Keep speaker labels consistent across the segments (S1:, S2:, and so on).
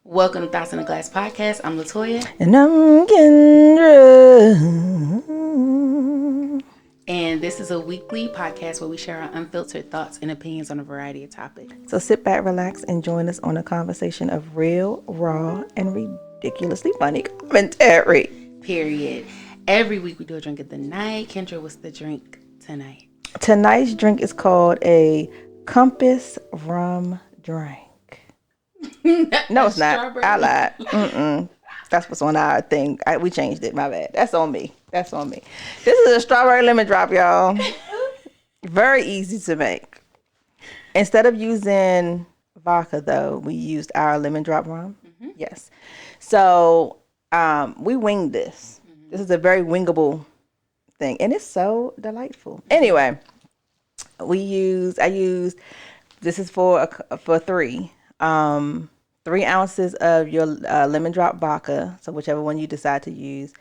S1: Welcome to Thoughts in a Glass podcast. I'm LaToya.
S2: And I'm Kendra.
S1: And this is a weekly podcast where we share our unfiltered thoughts and opinions on a variety of topics.
S2: So sit back, relax, and join us on a conversation of real, raw, and ridiculously funny commentary.
S1: Period. Every week we do a drink of the night. Kendra, what's the drink tonight?
S2: Tonight's drink is called a Compass Rum Drink. No, it's not.
S1: Strawberry.
S2: I lied. That's what's on our thing. We changed it. My bad. That's on me. This is a strawberry lemon drop, y'all. Very easy to make. Instead of using vodka, though, we used our lemon drop rum. Mm-hmm. Yes. So we winged this. Mm-hmm. This is a very wingable thing, and it's so delightful. Anyway, I used. This is for three. 3 ounces of your lemon drop vodka, so whichever one you decide to use,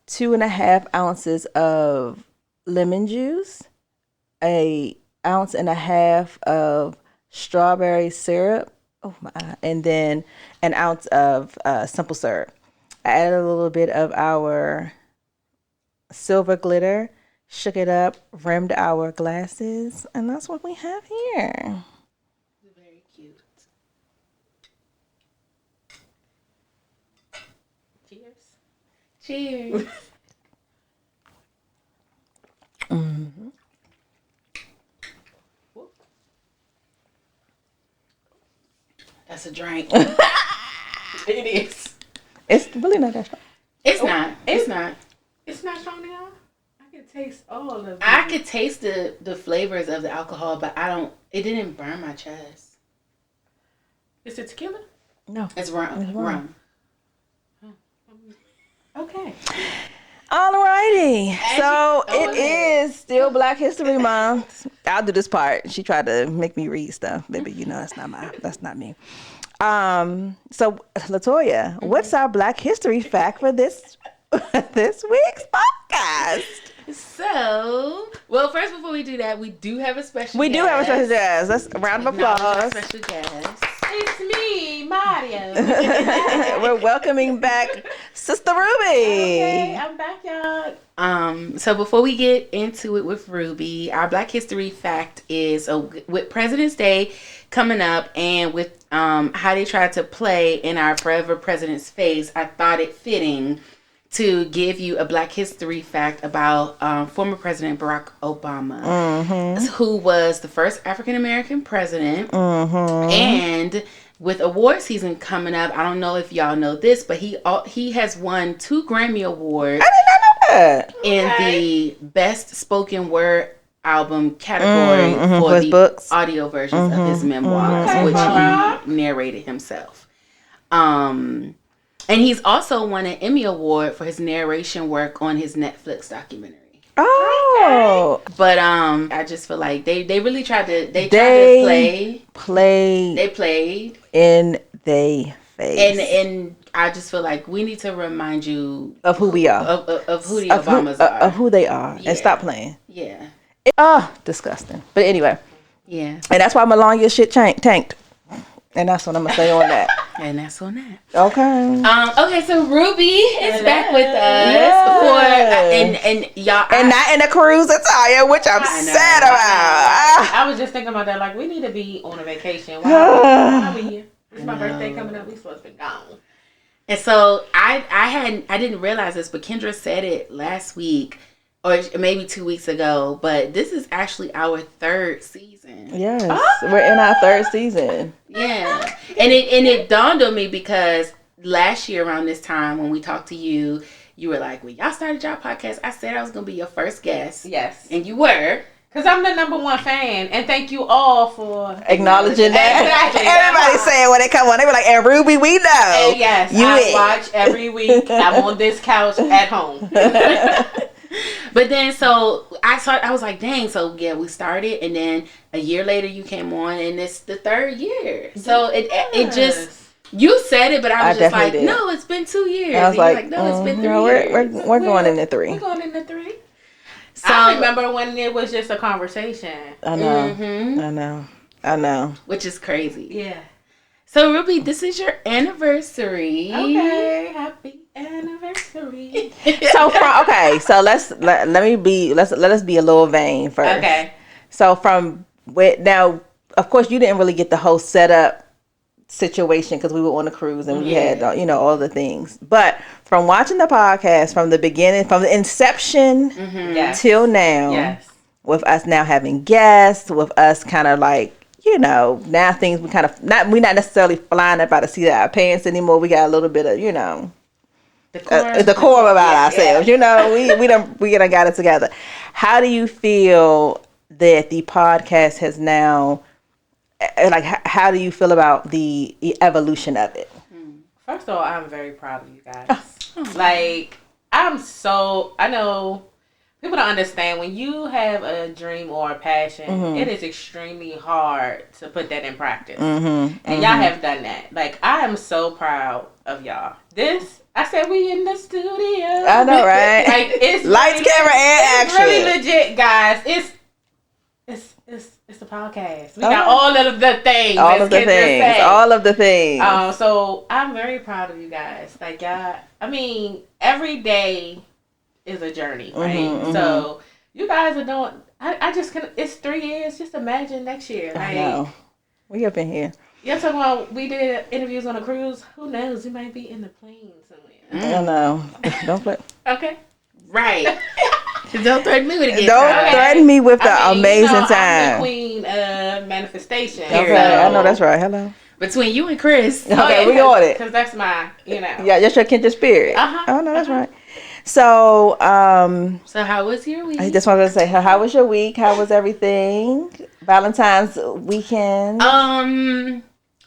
S2: 2.5 ounces of lemon juice, 1.5 ounces of strawberry syrup, and then 1 ounce of simple syrup. I added a little bit of our silver glitter, shook it up, rimmed our glasses, and that's what we have here.
S1: Cheers.
S2: Mm-hmm.
S1: That's a drink. It is.
S2: It's really not that strong.
S1: It's not. It's not.
S3: It's not strong at all. I can taste all of it.
S1: I could taste the flavors of the alcohol, but it didn't burn my chest.
S3: Is it tequila?
S2: No.
S1: It's rum.
S2: It's rum.
S3: Okay.
S2: Alrighty. So it is still Black History Month. I'll do this part. She tried to make me read stuff. Baby, you know that's not me. So LaToya, what's our Black History fact for this week's podcast?
S1: So, well, first before we do that, we do have a special guest.
S2: Do have a special guest. Let's round of applause.
S1: Special guest.
S3: It's me, Mario.
S2: We're welcoming back Sister Ruby.
S3: Okay, I'm back, y'all.
S1: So before we get into it with Ruby, our Black History fact is with President's Day coming up and with how they tried to play in our Forever President's face, I thought it fitting to give you a Black History fact about former President Barack Obama, who was the first African-American president. And with award season coming up, I don't know if y'all know this, but he has won 2 Grammy Awards in the Best Spoken Word Album category for the books. Audio versions of his memoirs, which he narrated himself. And he's also won an Emmy Award for his narration work on his Netflix documentary.
S2: Oh.
S1: But I just feel like they really tried to They played
S2: in they face.
S1: And I just feel like we need to remind you
S2: of who we are.
S1: Of who the Obamas are.
S2: Of who they are. Yeah. And stop playing.
S1: Yeah.
S2: Disgusting. But anyway.
S1: Yeah.
S2: And that's why Melania's shit tanked. And that's what I'm gonna say on that.
S1: And that's on that.
S2: Okay.
S1: Okay, so Ruby is back with us for and y'all
S2: and not in a cruise attire, which I'm sad about.
S3: I was just thinking about that. Like, we need to be on a vacation. Why are we here? It's my birthday coming up. We supposed to be gone.
S1: And so I didn't realize this, but Kendra said it last week or maybe 2 weeks ago. But this is actually our 3rd season.
S2: Yes, we're in our 3rd season.
S1: Yeah, and it dawned on me because last year around this time when we talked to you, you were like, "When y'all started your podcast, I said I was gonna be your first guest."
S3: Yes,
S1: and you were.
S3: Because I'm the #1 fan, and thank you all for
S2: acknowledging that.
S3: Exactly.
S2: Everybody saying when they come on, they were like, "And Ruby, we know."
S3: And yes, I watch every week. I'm on this couch at home.
S1: But then, so I was like, dang. So yeah, we started, and then a year later, you came on, and it's the 3rd year. So it just. You said it, but I was just like, did. No, it's been 2 years.
S2: I was like,
S1: no, it's been 3 years.
S2: We're going into 3.
S3: We're going into 3.
S1: So,
S3: I remember when it was just a conversation.
S2: I know.
S1: Which is crazy.
S3: Yeah.
S1: So Ruby, this is your anniversary.
S3: Okay, happy anniversary.
S2: So let us be a little vain first.
S1: Okay.
S2: So now, of course, you didn't really get the whole setup situation because we were on a cruise and we had all the things. But from watching the podcast from the beginning, from the inception till now, with us now having guests, with us kind of like now things we're not necessarily flying up by the seat of our pants anymore. We got a little bit of the core about ourselves. We done got it together. How do you feel that the podcast has now, like, how do you feel about the evolution of it?
S3: First of all, I'm very proud of you guys. Like, I know people don't understand when you have a dream or a passion, it is extremely hard to put that in practice. And y'all have done that. Like, I am so proud of y'all. I said we in the studio.
S2: I know, right?
S3: Like, it's
S2: lights, camera, and action.
S3: It's really legit, guys. It's the podcast. We got all of the things.
S2: All of the things.
S3: So I'm very proud of you guys. Like, y'all, I mean, every day is a journey, right? So you guys are doing. I just can. It's 3 years. Just imagine next year. Like,
S2: I know. We up in here.
S3: You're talking about we did interviews on a cruise. Who knows? We might be in the plane somewhere.
S2: I know. Don't play.
S3: Okay.
S1: Right. Don't threaten me with it.
S2: Don't threaten me with the amazing time.
S3: I'm the queen of manifestation.
S2: Okay, so, I know that's right. Hello.
S1: Between you and Chris.
S2: Okay, we on it.
S3: Because that's my,
S2: Yeah, that's your kindred spirit. Oh, no, that's right. So,
S1: so how was your week?
S2: I just wanted to say, how was your week? How was everything? Valentine's weekend?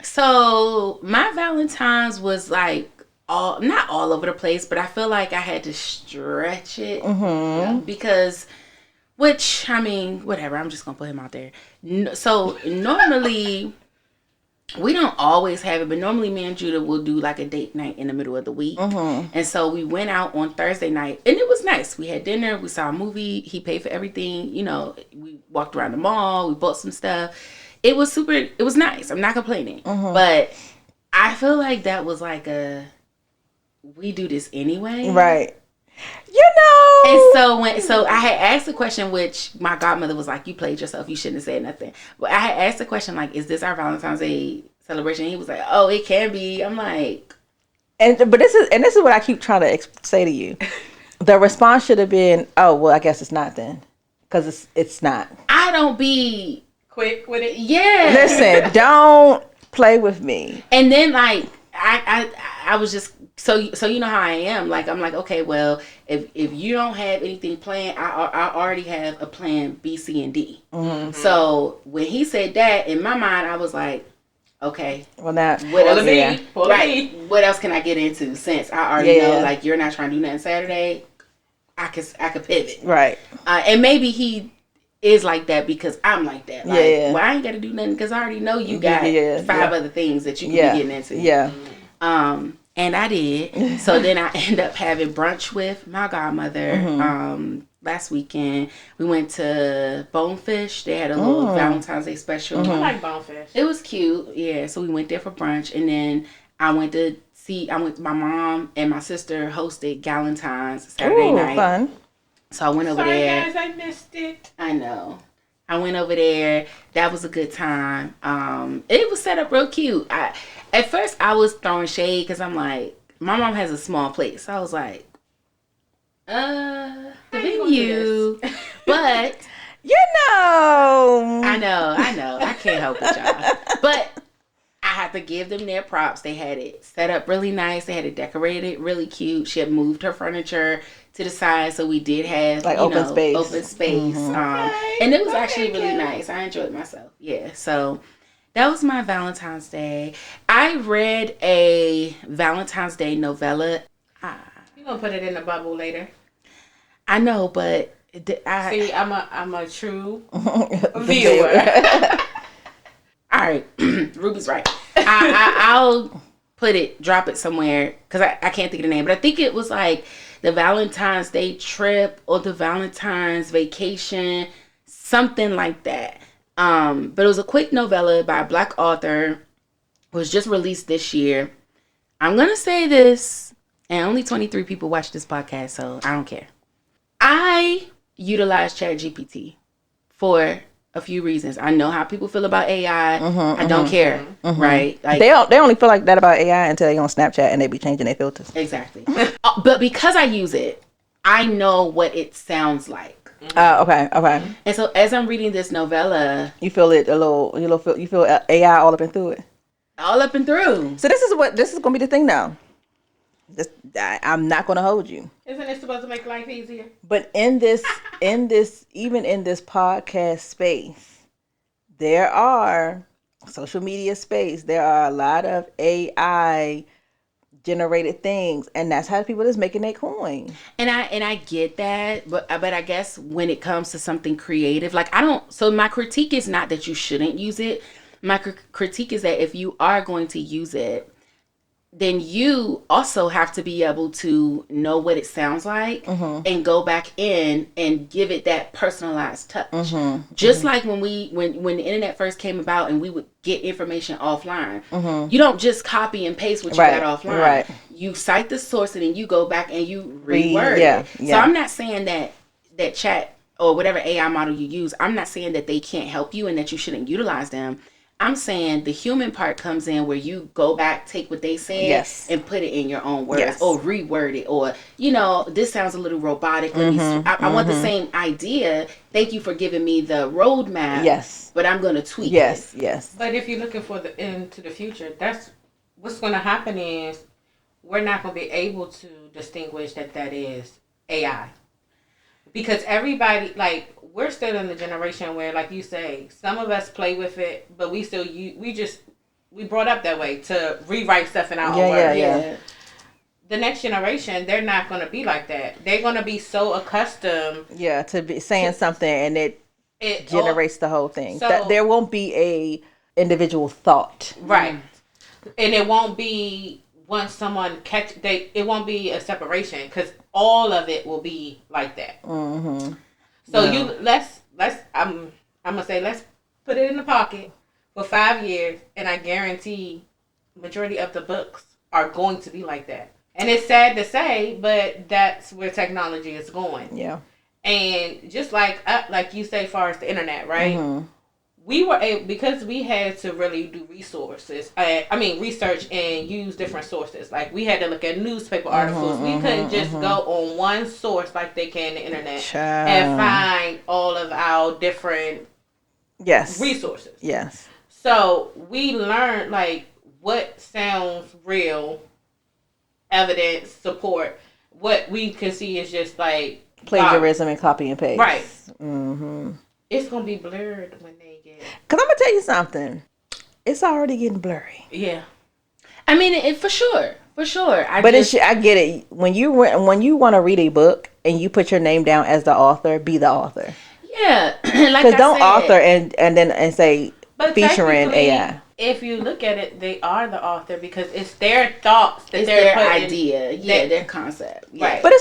S1: So my Valentine's was like not all over the place, but I feel like I had to stretch it because, which, I mean, whatever, I'm just gonna put him out there. So normally we don't always have it, but normally me and Judah will do like a date night in the middle of the week. And so we went out on Thursday night and it was nice. We had dinner, we saw a movie, he paid for everything, we walked around the mall, we bought some stuff. It was nice. I'm not complaining. But I feel like that was like we do this anyway.
S2: Right.
S1: And so I had asked the question, which my godmother was like, you played yourself. You shouldn't have said nothing. But I had asked the question, like, is this our Valentine's Day celebration? And he was like, oh, it can be. I'm like.
S2: But this is what I keep trying to say to you. The response should have been, oh, well, I guess it's not then. Because it's not.
S1: I don't be
S3: quick with it.
S1: Yeah.
S2: Listen, don't play with me.
S1: And then, like, I was just, so you know how I am. Like, I'm like, okay, well, if you don't have anything planned, I already have a plan B, C, and D. So when he said that, in my mind, I was like, okay.
S2: Well, now,
S1: what else can I get into since I already know, like, you're not trying to do nothing Saturday? I could pivot.
S2: Right.
S1: And maybe he is like that because I'm like that. Like, well, I ain't got to do nothing because I already know you got 5 other things that you can be getting into.
S2: Yeah.
S1: And I did. So then I ended up having brunch with my godmother. Last weekend we went to Bonefish. They had a little Valentine's Day special.
S3: I like Bonefish.
S1: It was cute. Yeah. So we went there for brunch, and then I went my mom and my sister hosted Galentine's Saturday night.
S2: Fun.
S1: So I went over there.
S3: Sorry guys, I missed it.
S1: I know. I went over there. That was a good time. It was set up real cute. At first I was throwing shade because I'm like, my mom has a small place. So I was like, the venue. But
S2: I
S1: know. I can't help it, y'all. But I have to give them their props. They had it set up really nice. They had it decorated really cute. She had moved her furniture to the side, so we did have
S2: like open space.
S1: And it was actually really nice. I enjoyed myself. Yeah, so that was my Valentine's Day. I read a Valentine's Day novella.
S3: You're gonna put it in the bubble later.
S1: I know, but
S3: see, I'm a true viewer.
S1: All right, Ruby's right. I'll drop it somewhere because I can't think of the name, but I think it was like the Valentine's Day trip or the Valentine's vacation, something like that. But it was a quick novella by a Black author. was just released this year. I'm going to say this, and only 23 people watch this podcast, so I don't care. I utilize ChatGPT for a few reasons. I know how people feel about AI. I don't care, right? Like,
S2: they only feel like that about AI until they on Snapchat and they be changing their filters.
S1: Exactly. But because I use it, I know what it sounds like.
S2: Okay.
S1: And so as I'm reading this novella,
S2: You feel it a little. You feel AI all up and through it.
S1: all up and through.
S2: So this is gonna be the thing now. I'm not gonna hold you.
S3: Isn't it supposed to make life easier?
S2: But in this podcast space, there are social media space. There are a lot of AI generated things, and that's how people is making their coin.
S1: And I get that, but I guess when it comes to something creative, like I don't. So my critique is not that you shouldn't use it. My critique is that if you are going to use it, then you also have to be able to know what it sounds like and go back in and give it that personalized touch. Just like when the internet first came about and we would get information offline, you don't just copy and paste what you got offline.
S2: Right.
S1: You cite the source and then you go back and you reword
S2: yeah,
S1: it.
S2: yeah.
S1: So I'm not saying that chat or whatever AI model you use, I'm not saying that they can't help you and that you shouldn't utilize them. I'm saying the human part comes in where you go back, take what they said, and put it in your own words, or reword it, or this sounds a little robotic. I want the same idea. Thank you for giving me the roadmap.
S2: Yes,
S1: but I'm going to tweak.
S2: Yes.
S3: But if you're looking for into the future, that's what's going to happen is we're not going to be able to distinguish that is AI, because everybody we're still in the generation where, like you say, some of us play with it, but we still we brought up that way to rewrite stuff in our own words.
S2: Yeah.
S3: The next generation, they're not going to be like that. They're going to be so accustomed,
S2: to be saying something and it generates the whole thing. So, there won't be a individual thought,
S3: right? And it won't be once someone it won't be a separation because all of it will be like that. So let's I'm gonna say let's put it in the pocket for 5 years, and I guarantee majority of the books are going to be like that. And it's sad to say, but that's where technology is going. Yeah. And just like you say, as far as the internet, right? We were able, because we had to really do research and use different sources. Like we had to look at newspaper articles. We couldn't just go on one source like they can the internet and find all of our different resources. Yes. So we learned what sounds real, evidence, support. What we can see is just
S2: plagiarism and copy and paste.
S3: Right. It's gonna be blurred when they get.
S2: Cause I'm gonna tell you something. It's already getting blurry.
S1: Yeah. I mean, for sure. I
S2: get it. When you want to read a book and you put your name down as the author, be the author.
S1: Yeah.
S2: Because don't author and say featuring AI.
S3: If you look at it, they are the author because it's their thoughts that
S1: it's their idea. Their concept. Yeah.
S2: Right. But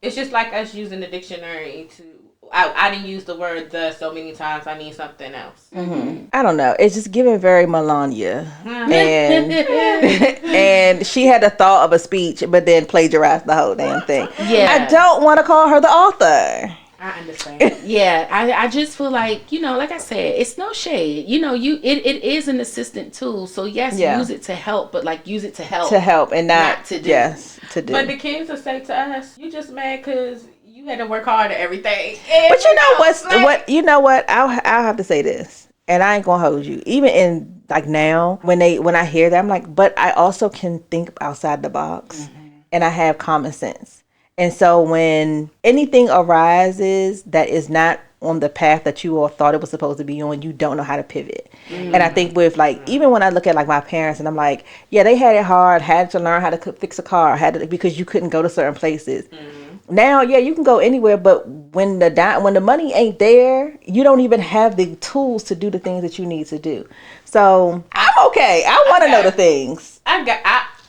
S3: it's just like us using the dictionary to. I didn't use the word "the" so many times. I need something else.
S2: I don't know. It's just giving very Melania, and she had the thought of a speech, but then plagiarized the whole damn thing. Yeah, I don't want to call her the author.
S3: I understand.
S1: Yeah, I just feel like like I said, it's no shade. It is an assistant tool. So yes, use it to help, but use it to help
S2: and not to do. Yes, to do.
S3: But the kids will say to us, "You just mad because." You had to work hard at everything.
S2: But you know what? I'll have to say this, and I ain't gonna hold you. Even in now, when I hear that, I'm like, but I also can think outside the box, and I have common sense. And so when anything arises that is not on the path that you all thought it was supposed to be on, you don't know how to pivot. And I think with even when I look at my parents, and I'm like, yeah, they had it hard, had to learn how to fix a car, because you couldn't go to certain places. Now, you can go anywhere, but when the money ain't there, you don't even have the tools to do the things that you need to do. So I'm okay. I want to know the things.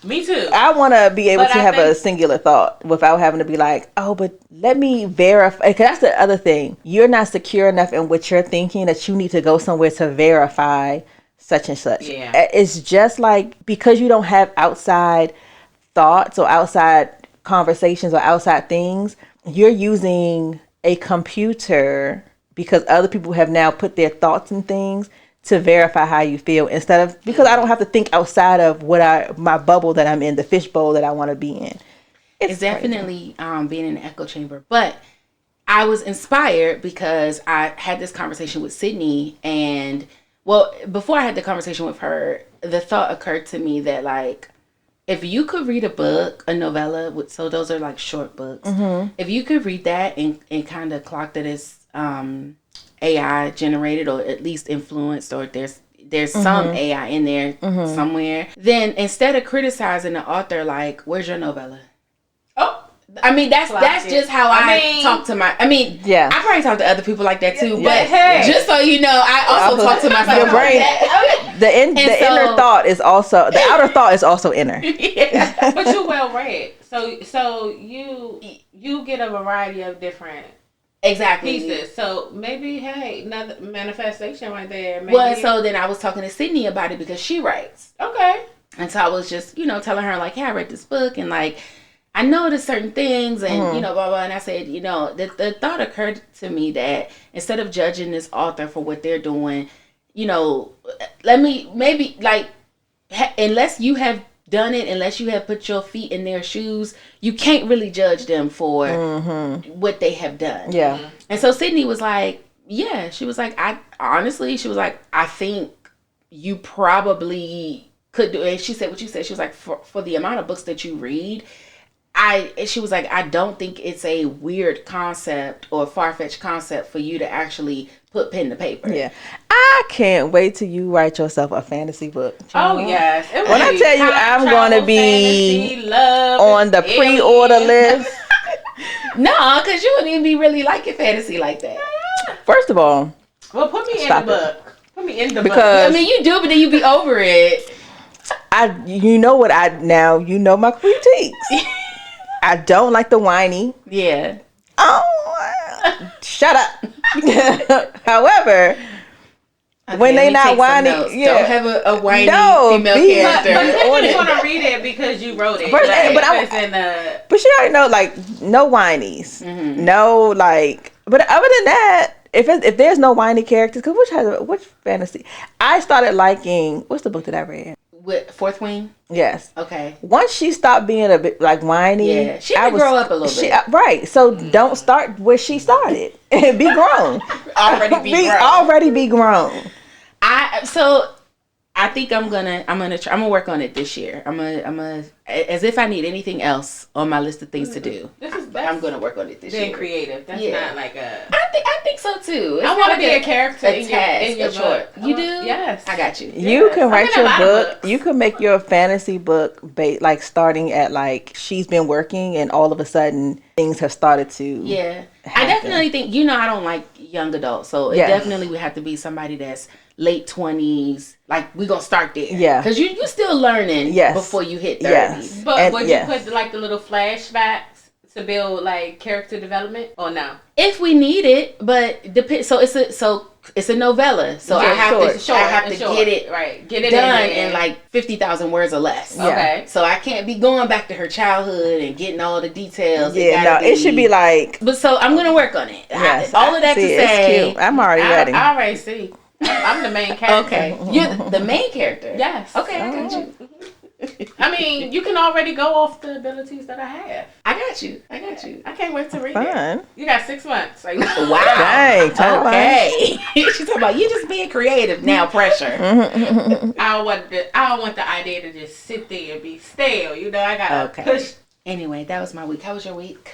S3: Me too.
S2: I want to be able to have a singular thought without having to be like, oh, but let me verify. Because that's the other thing. You're not secure enough in what you're thinking that you need to go somewhere to verify such and such.
S3: Yeah.
S2: It's just like, because you don't have outside thoughts or outside conversations or outside things, you're using a computer because other people have now put their thoughts and things to verify how you feel, instead of, because I don't have to think outside of my bubble that I'm in, the fishbowl that I want to be in.
S1: It's definitely being in the echo chamber. But I was inspired because I had this conversation with Sydney, and well, before I had the conversation with her, the thought occurred to me that, like, if you could read a book, a novella, so those are like short books, if you could read that and kind of clock that it's AI generated, or at least influenced, or there's some AI in there somewhere, then instead of criticizing the author, like, where's your novella? Oh, I mean, that's just how I talk to my. I mean, yeah, I probably talk to other people like that too. But hey, just so you know, I also talk to myself. Your brain,
S2: the inner thought is also, the outer thought is also inner.
S3: Yeah. But you're well read, so you get a variety of different pieces. So maybe, hey, another manifestation right there. Maybe.
S1: Well, so then I was talking to Sydney about it because she writes.
S3: Okay.
S1: And so I was just, telling her, like, hey, I read this book, and, like, I noticed certain things, and, blah, blah. And I said, the thought occurred to me that instead of judging this author for what they're doing, let me maybe, like, unless you have done it, unless you have put your feet in their shoes, you can't really judge them for what they have done.
S2: Yeah.
S1: And so Sydney was like, yeah, she was like, I think you probably could do it. And she said what you said. She was like, for the amount of books that you read, she was like, I don't think it's a weird concept or far-fetched concept for you to actually put pen to paper.
S2: Yeah. I can't wait till you write yourself a fantasy book.
S3: Oh, yes.
S2: When I tell you I'm going to be
S3: fantasy, love,
S2: on the pre-order list.
S1: No, because you wouldn't even be really liking fantasy like that.
S2: First of all.
S3: Well, put me in the book. Put me in the book.
S1: I mean, you do, but then you be over it.
S2: You know my critiques. I don't like the whiny.
S1: Yeah.
S2: Oh, shut up. However, when they not whiny,
S1: don't have a whiny female character.
S3: But you're just gonna read it because you wrote it.
S2: But you already know, like, no whinies, no, like. But other than that, if there's no whiny characters, because which fantasy? I started liking. What's the book that I read?
S1: With Fourth Wing?
S2: Yes.
S1: Okay.
S2: Once she stopped being a bit like whiny,
S1: yeah, she had to grow up a little bit.
S2: Right. So don't start where she started. Be grown. Already be grown.
S1: I think I'm gonna work on it this year. I'm gonna as if I need anything else on my list of things to do. I'm gonna work on it this year.
S3: Being creative. That's not like a.
S1: I think so too.
S3: I want to be a character in your book.
S1: You do?
S3: Yes,
S1: I got you.
S2: You can write your book. You can make your fantasy book like starting at, like, she's been working and all of a sudden things have started to.
S1: Yeah, happen. I definitely think I don't like young adults, so it definitely would have to be somebody that's late 20s. Like, we gonna start there. Yeah, because you still learning. Before you hit 30s.
S2: Yes.
S3: But would you put like the little flashbacks to build like character development, or no?
S1: If we need it, but depend. So it's a novella, so I have to get it done in like 50,000 words or less.
S2: Yeah. Okay,
S1: so I can't be going back to her childhood and getting all the details.
S2: It should be like.
S1: But so I'm gonna work on it.
S2: Yes,
S1: all of that to say,
S2: it's cute. I'm already ready.
S3: I already see. I'm the main character.
S1: Okay, you're the main character.
S3: Yes.
S1: Okay, I got you.
S3: I mean, you can already go off the abilities that I have.
S1: I got you.
S3: I can't wait to read
S2: it.
S3: You got 6 months. Like,
S1: wow.
S2: Dang,
S1: okay. She's talking about you just being creative now. Pressure.
S3: I don't want the idea to just sit there and be stale. I gotta push.
S1: Anyway, that was my week. How was your week?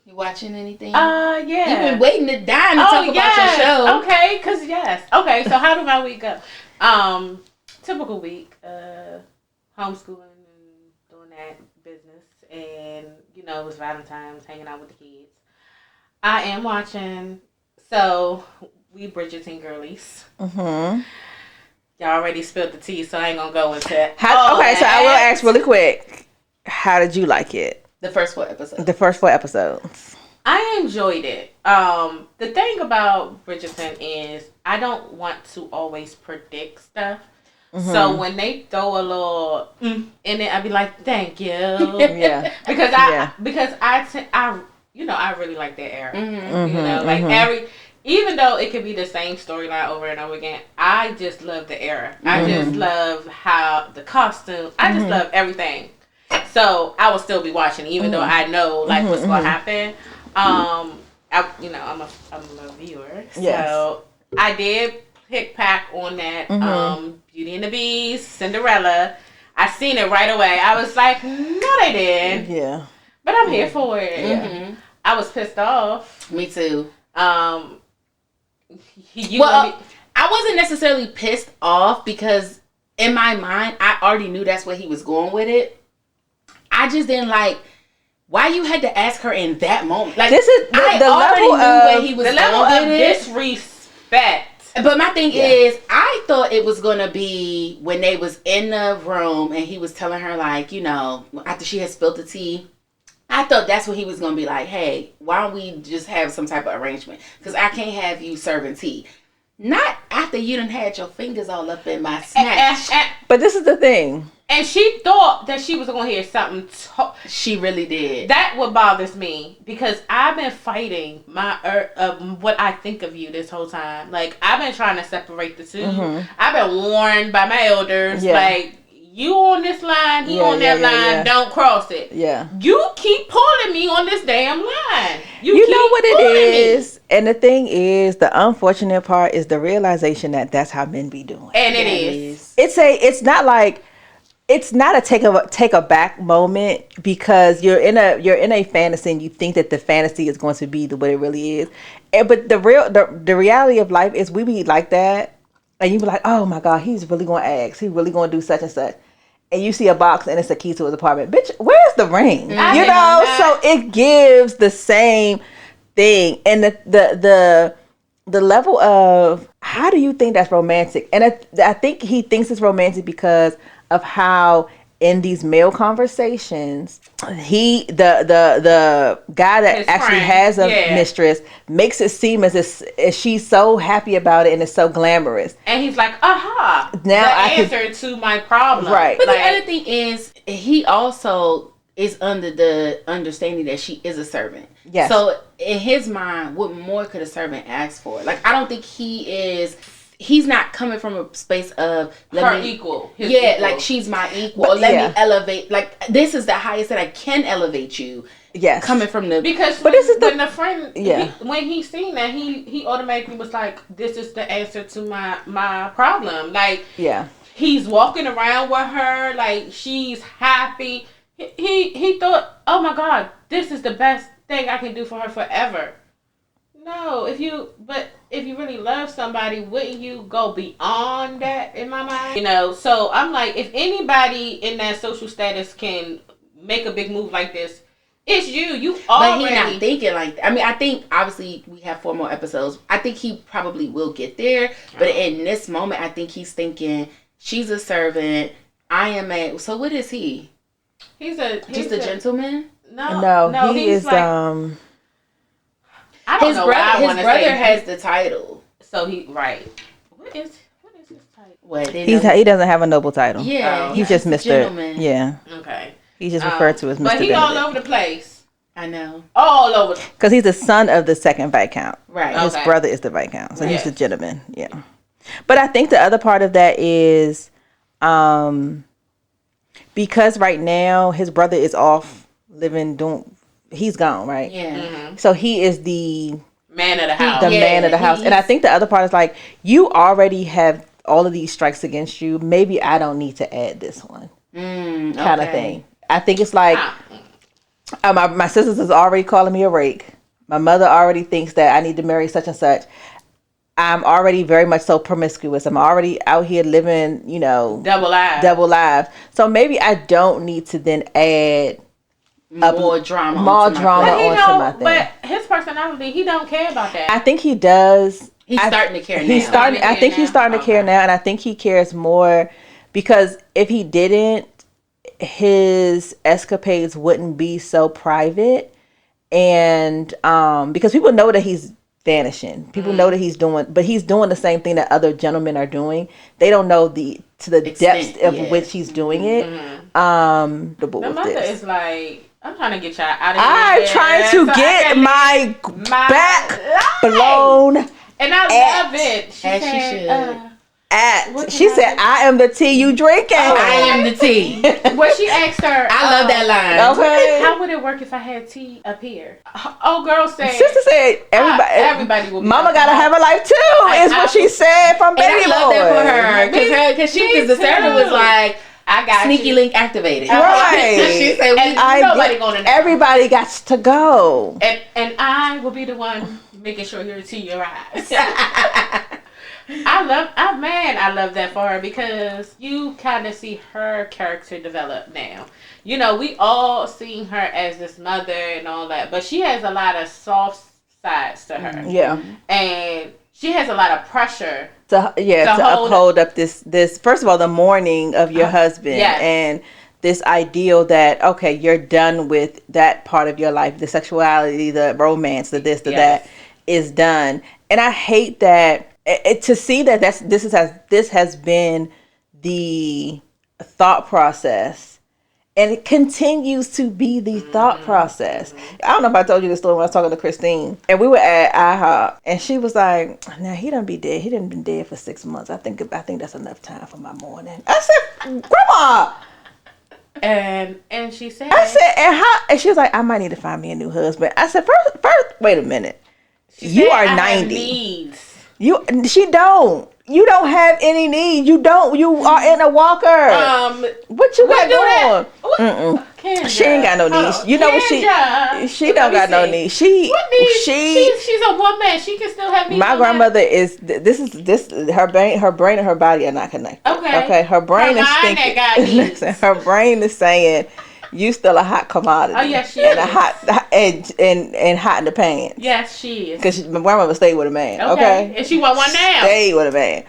S1: You watching anything?
S3: Yeah.
S1: You've been waiting to die to talk about your show.
S3: Okay, Okay, so how did my week go? Typical week. Homeschooling and doing that business. And, it was Valentine's, hanging out with the kids. I am watching, so we Bridgerton girlies. Mm-hmm. Y'all already spilled the tea, so I ain't gonna go into it.
S2: So I will ask really quick, how did you like it?
S1: The first 4 episodes.
S2: The first 4 episodes.
S3: I enjoyed it. The thing about Bridgerton is I don't want to always predict stuff. So when they throw a little in it, I'd be like, "Thank you," because I really like that era. Even though it could be the same storyline over and over again, I just love the era. I just love how the costume. I just love everything. So I will still be watching, even though I know like what's gonna happen. I'm a viewer, so I did pack on that Beauty and the Beast, Cinderella. I seen it right away. I was like, no, they didn't. Yeah, but I'm here for it. Yeah. I was pissed off.
S1: Me too. I wasn't necessarily pissed off because in my mind I already knew that's where he was going with it. I just didn't like why you had to ask her in that moment. Like this is the level where he was
S3: the level of disrespect.
S1: But my thing is, I thought it was gonna be when they was in the room and he was telling her like, after she had spilled the tea. I thought that's what he was gonna be like. Hey, why don't we just have some type of arrangement? Because I can't have you serving tea. Not after you done had your fingers all up in my snatch.
S2: But this is the thing.
S3: And she thought that she was going to hear something.
S1: She really did.
S3: That what bothers me. Because I've been fighting what I think of you this whole time. Like, I've been trying to separate the two. I've been warned by my elders. Yeah. Like, you on this line, he on that line, don't cross it. Yeah. You keep pulling me on this damn line. You
S2: know what it is? And the thing is, the unfortunate part is the realization that that's how men be doing.
S3: And it is.
S2: It's not a take a back moment because you're in a fantasy and you think that the fantasy is going to be what it really is. But the reality of life is we be like that. And you be like, oh my God, he's really going to ask. He's really going to do such and such. And you see a box and it's a key to his apartment. Bitch, where's the ring? So it gives the same thing. And the level of how do you think that's romantic? And I think he thinks it's romantic because of how in these male conversations, the guy that his actually friend. Has a mistress makes it seem as if she's so happy about it and it's so glamorous.
S3: And he's like, aha, now the answer to my problem.
S1: Right. But the other thing is, he also is under the understanding that she is a servant. Yes. So in his mind, what more could a servant ask for? Like, I don't think he's not coming from a space of
S3: equal.
S1: Like she's my equal. But, let me elevate. Like this is the highest that I can elevate you. Yes, coming from the
S3: when the friend when he seen that he automatically was like, this is the answer to my problem. Like he's walking around with her like she's happy. He thought, oh my God, this is the best thing I can do for her forever. No, if you really love somebody, wouldn't you go beyond that in my mind? So I'm like, if anybody in that social status can make a big move like this, it's you. You already.
S1: But he's not thinking like that. I mean, I think obviously we have 4 more episodes. I think he probably will get there. But in this moment, I think he's thinking, she's a servant. I am a. So what is he?
S3: He's
S1: just a gentleman.
S2: No, he is
S3: like, I don't know
S1: his brother has the title.
S3: So What is his title?
S1: What?
S2: He doesn't have a noble title.
S1: Yeah.
S2: He's just Mr. Gentleman. Yeah.
S3: Okay.
S2: He's just referred to as Mr.
S3: But he's all over the place.
S1: I know.
S3: All over.
S2: Because he's the son of the second Viscount.
S1: Right.
S2: His brother is the Viscount. So he's a gentleman. Yeah. But I think the other part of that is because right now his brother is off he's gone, right?
S1: Yeah. Mm-hmm.
S2: So he is the
S3: man of the house.
S2: Man of the house. And I think the other part is like, you already have all of these strikes against you. Maybe I don't need to add this one. Kind of thing. I think it's like, my sisters is already calling me a rake. My mother already thinks that I need to marry such and such. I'm already very much so promiscuous. I'm already out here living,
S3: double lives.
S2: So maybe I don't need to then add
S1: more drama
S2: onto my thing.
S3: But his personality, he don't care about that.
S2: I think he does.
S1: He's starting to care now. He's starting
S2: to care now, and I think he cares more because if he didn't, his escapades wouldn't be so private, and because people know that he's vanishing. People know that he's doing the same thing that other gentlemen are doing. They don't know the depths of which he's doing it.
S3: The mother is like, I'm trying to get y'all out of here.
S2: I'm trying to get my back blown.
S3: And I love it. She
S2: said, I am the tea you drinking.
S1: I am the tea.
S3: Well, she asked her.
S1: I love that line.
S2: Okay.
S3: How would it work if I had tea up here? Oh, girl said.
S2: Sister said,
S3: everybody will be
S2: Mama gotta have a life too, is what she said from Baby
S1: And I love that for her. Because the servant was like,
S3: I got
S1: sneaky link activated.
S2: Right.
S1: She said,
S3: nobody gonna know.
S2: Everybody got to go.
S3: And I will be the one making sure your tea arrives. I love that for her because you kind of see her character develop now. You know, we all seen her as this mother and all that, but she has a lot of soft sides to her.
S2: Yeah.
S3: And she has a lot of pressure
S2: to uphold up this first of all, the mourning of your husband and this ideal that, okay, you're done with that part of your life, the sexuality, the romance, the this, the that is done. And I hate that to see that this has been the thought process, and it continues to be the thought process. I don't know if I told you this story when I was talking to Christine, and we were at IHOP, and she was like, "Now he done be dead. He done been dead for 6 months. I think that's enough time for my mourning." I said, "Grandma."
S3: And she said,
S2: I said, and she was like, "I might need to find me a new husband." I said, first, wait a minute. You are 90. You don't have any needs. You are in a walker. What you got going? She ain't got no needs. You know what she don't got no needs. She's
S3: a woman. She can still have needs.
S2: My grandmother is her brain and her body are not connected. Okay. Her brain is thinking. Listen, her brain is saying, you still a hot commodity.
S3: Oh yes, she is.
S2: And a hot and hot in the pants.
S3: Yes, she is.
S2: Because my grandmother stayed with a man. Okay.
S3: And she want one now.
S2: Stayed with a man.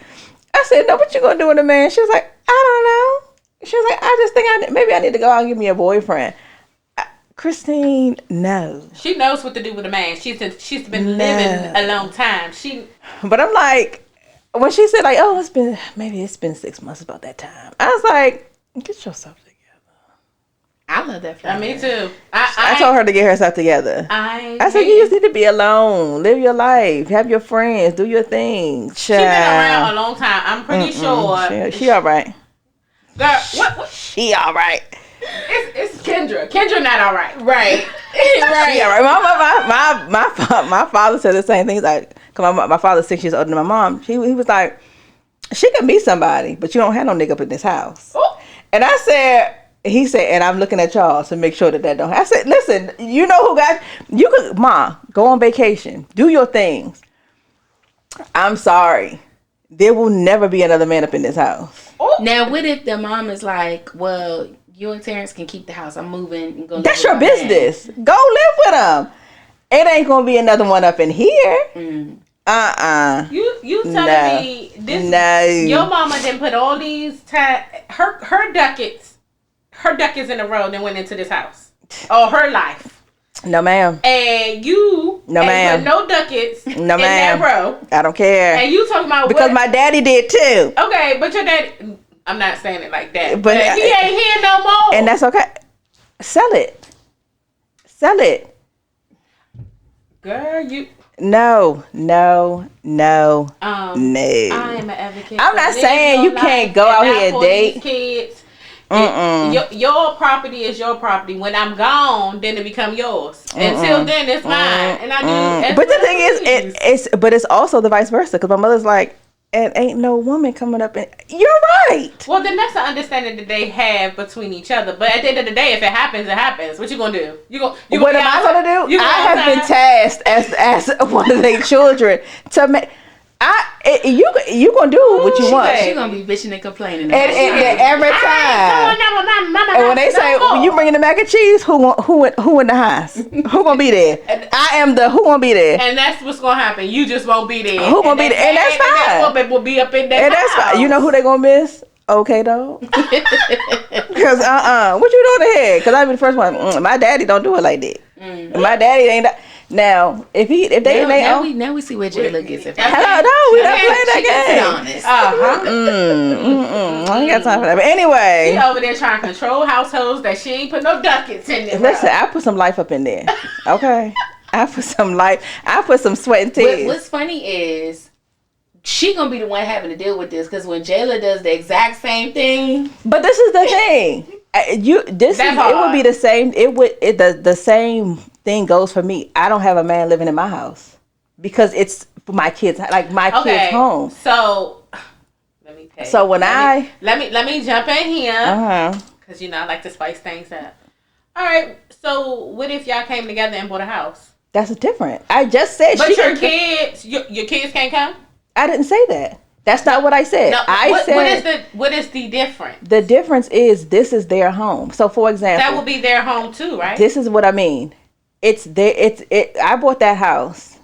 S2: I said, "No, what you gonna do with a man?" She was like, "I don't know." She was like, "I just think maybe I need to go out and give me a boyfriend." Christine, no.
S3: She knows what to do with a man. She's been living a long time.
S2: But I'm like, when she said like, "Oh, it's been 6 months about that time," I was like, "Get yourself together."
S1: I love that for her.
S3: Me too.
S2: I told her to get herself together. I said, you just need to be alone. Live your life. Have your friends. Do your thing.
S3: She's been around a long time. I'm pretty sure.
S2: She all right.
S3: Girl, what?
S2: She all right.
S3: It's Kendra. Kendra not all right.
S1: Right.
S2: Right. She all right. My father said the same thing. He's like, cause my father's 6 years older than my mom. He was like, she can be somebody, but you don't have no nigga up in this house. Ooh. And I said, he said, and I'm looking at y'all to make sure that don't happen. I said, listen, you know who got you could, Ma, go on vacation, do your things. I'm sorry, there will never be another man up in this house.
S1: Now, what if the mom is like, well, you and Terrence can keep the house. I'm moving and going.
S2: That's your business. Man. Go live with them. It ain't gonna be another one up in here.
S3: You telling me this? No. Your mama didn't put all these her ducats in a row and went into this house. Or her life.
S2: No, ma'am.
S3: And you
S2: no, ma'am.
S3: Put no ducats
S2: no,
S3: in
S2: ma'am.
S3: that row.
S2: I don't care.
S3: And you talking about
S2: because my daddy did too.
S3: Okay, but your daddy, I'm not saying it like that. But he ain't here no more.
S2: And that's okay. Sell it.
S3: Girl, you...
S2: No.
S3: I am an advocate.
S2: I'm not saying you can't go out here and date.
S3: Kids. Your property is your property. When I'm gone, then it become yours. Until then, it's mine, and I do.
S2: But the thing is, it's also the vice versa. Because my mother's like, and ain't no woman coming up and you're right.
S3: Well, then that's the understanding that they have between each other. But at the end of the day, if it happens, it happens. What you gonna do?
S2: What am I gonna do? I have been tasked as one of their children to make. You gonna do what you want.
S1: She gonna be bitching and complaining.
S2: And every time. And when they say you bringing the mac and cheese, who in the house? Who gonna be there? I am the who gonna be there.
S3: And that's what's gonna happen. You just won't be there.
S2: Who gonna be there? And that's fine.
S3: That woman will be up in there.
S2: And that's fine. You know who they gonna miss? Okay, dog. Because what you doing here? Because I be the first one. My daddy don't do it like that. My daddy ain't. Now, if they
S1: now we see where Jayla gets it from.
S2: Hello, no, we not playing that game. I ain't got time for that. But anyway,
S3: she over there trying to control households that she ain't put no ducats in there.
S2: Listen, I put some life up in there. Okay, I put some life. I put some sweat and tears.
S1: What's funny is she gonna be the one having to deal with this because when Jayla does the exact same thing.
S2: But this is the thing. It would be the same. The same thing goes for me. I don't have a man living in my house because it's for my kids, like my kids' home.
S3: So let me pay.
S2: So when
S3: let me jump in here because I like to spice things up. All right. So what if y'all came together and bought a house?
S2: That's different. I just said,
S3: but your kids can't come.
S2: I didn't say that. That's not what I said.
S3: No,
S2: I said
S3: what is the difference?
S2: The difference is this is their home. So for example,
S3: that will be their home too, right?
S2: This is what I mean. I bought that house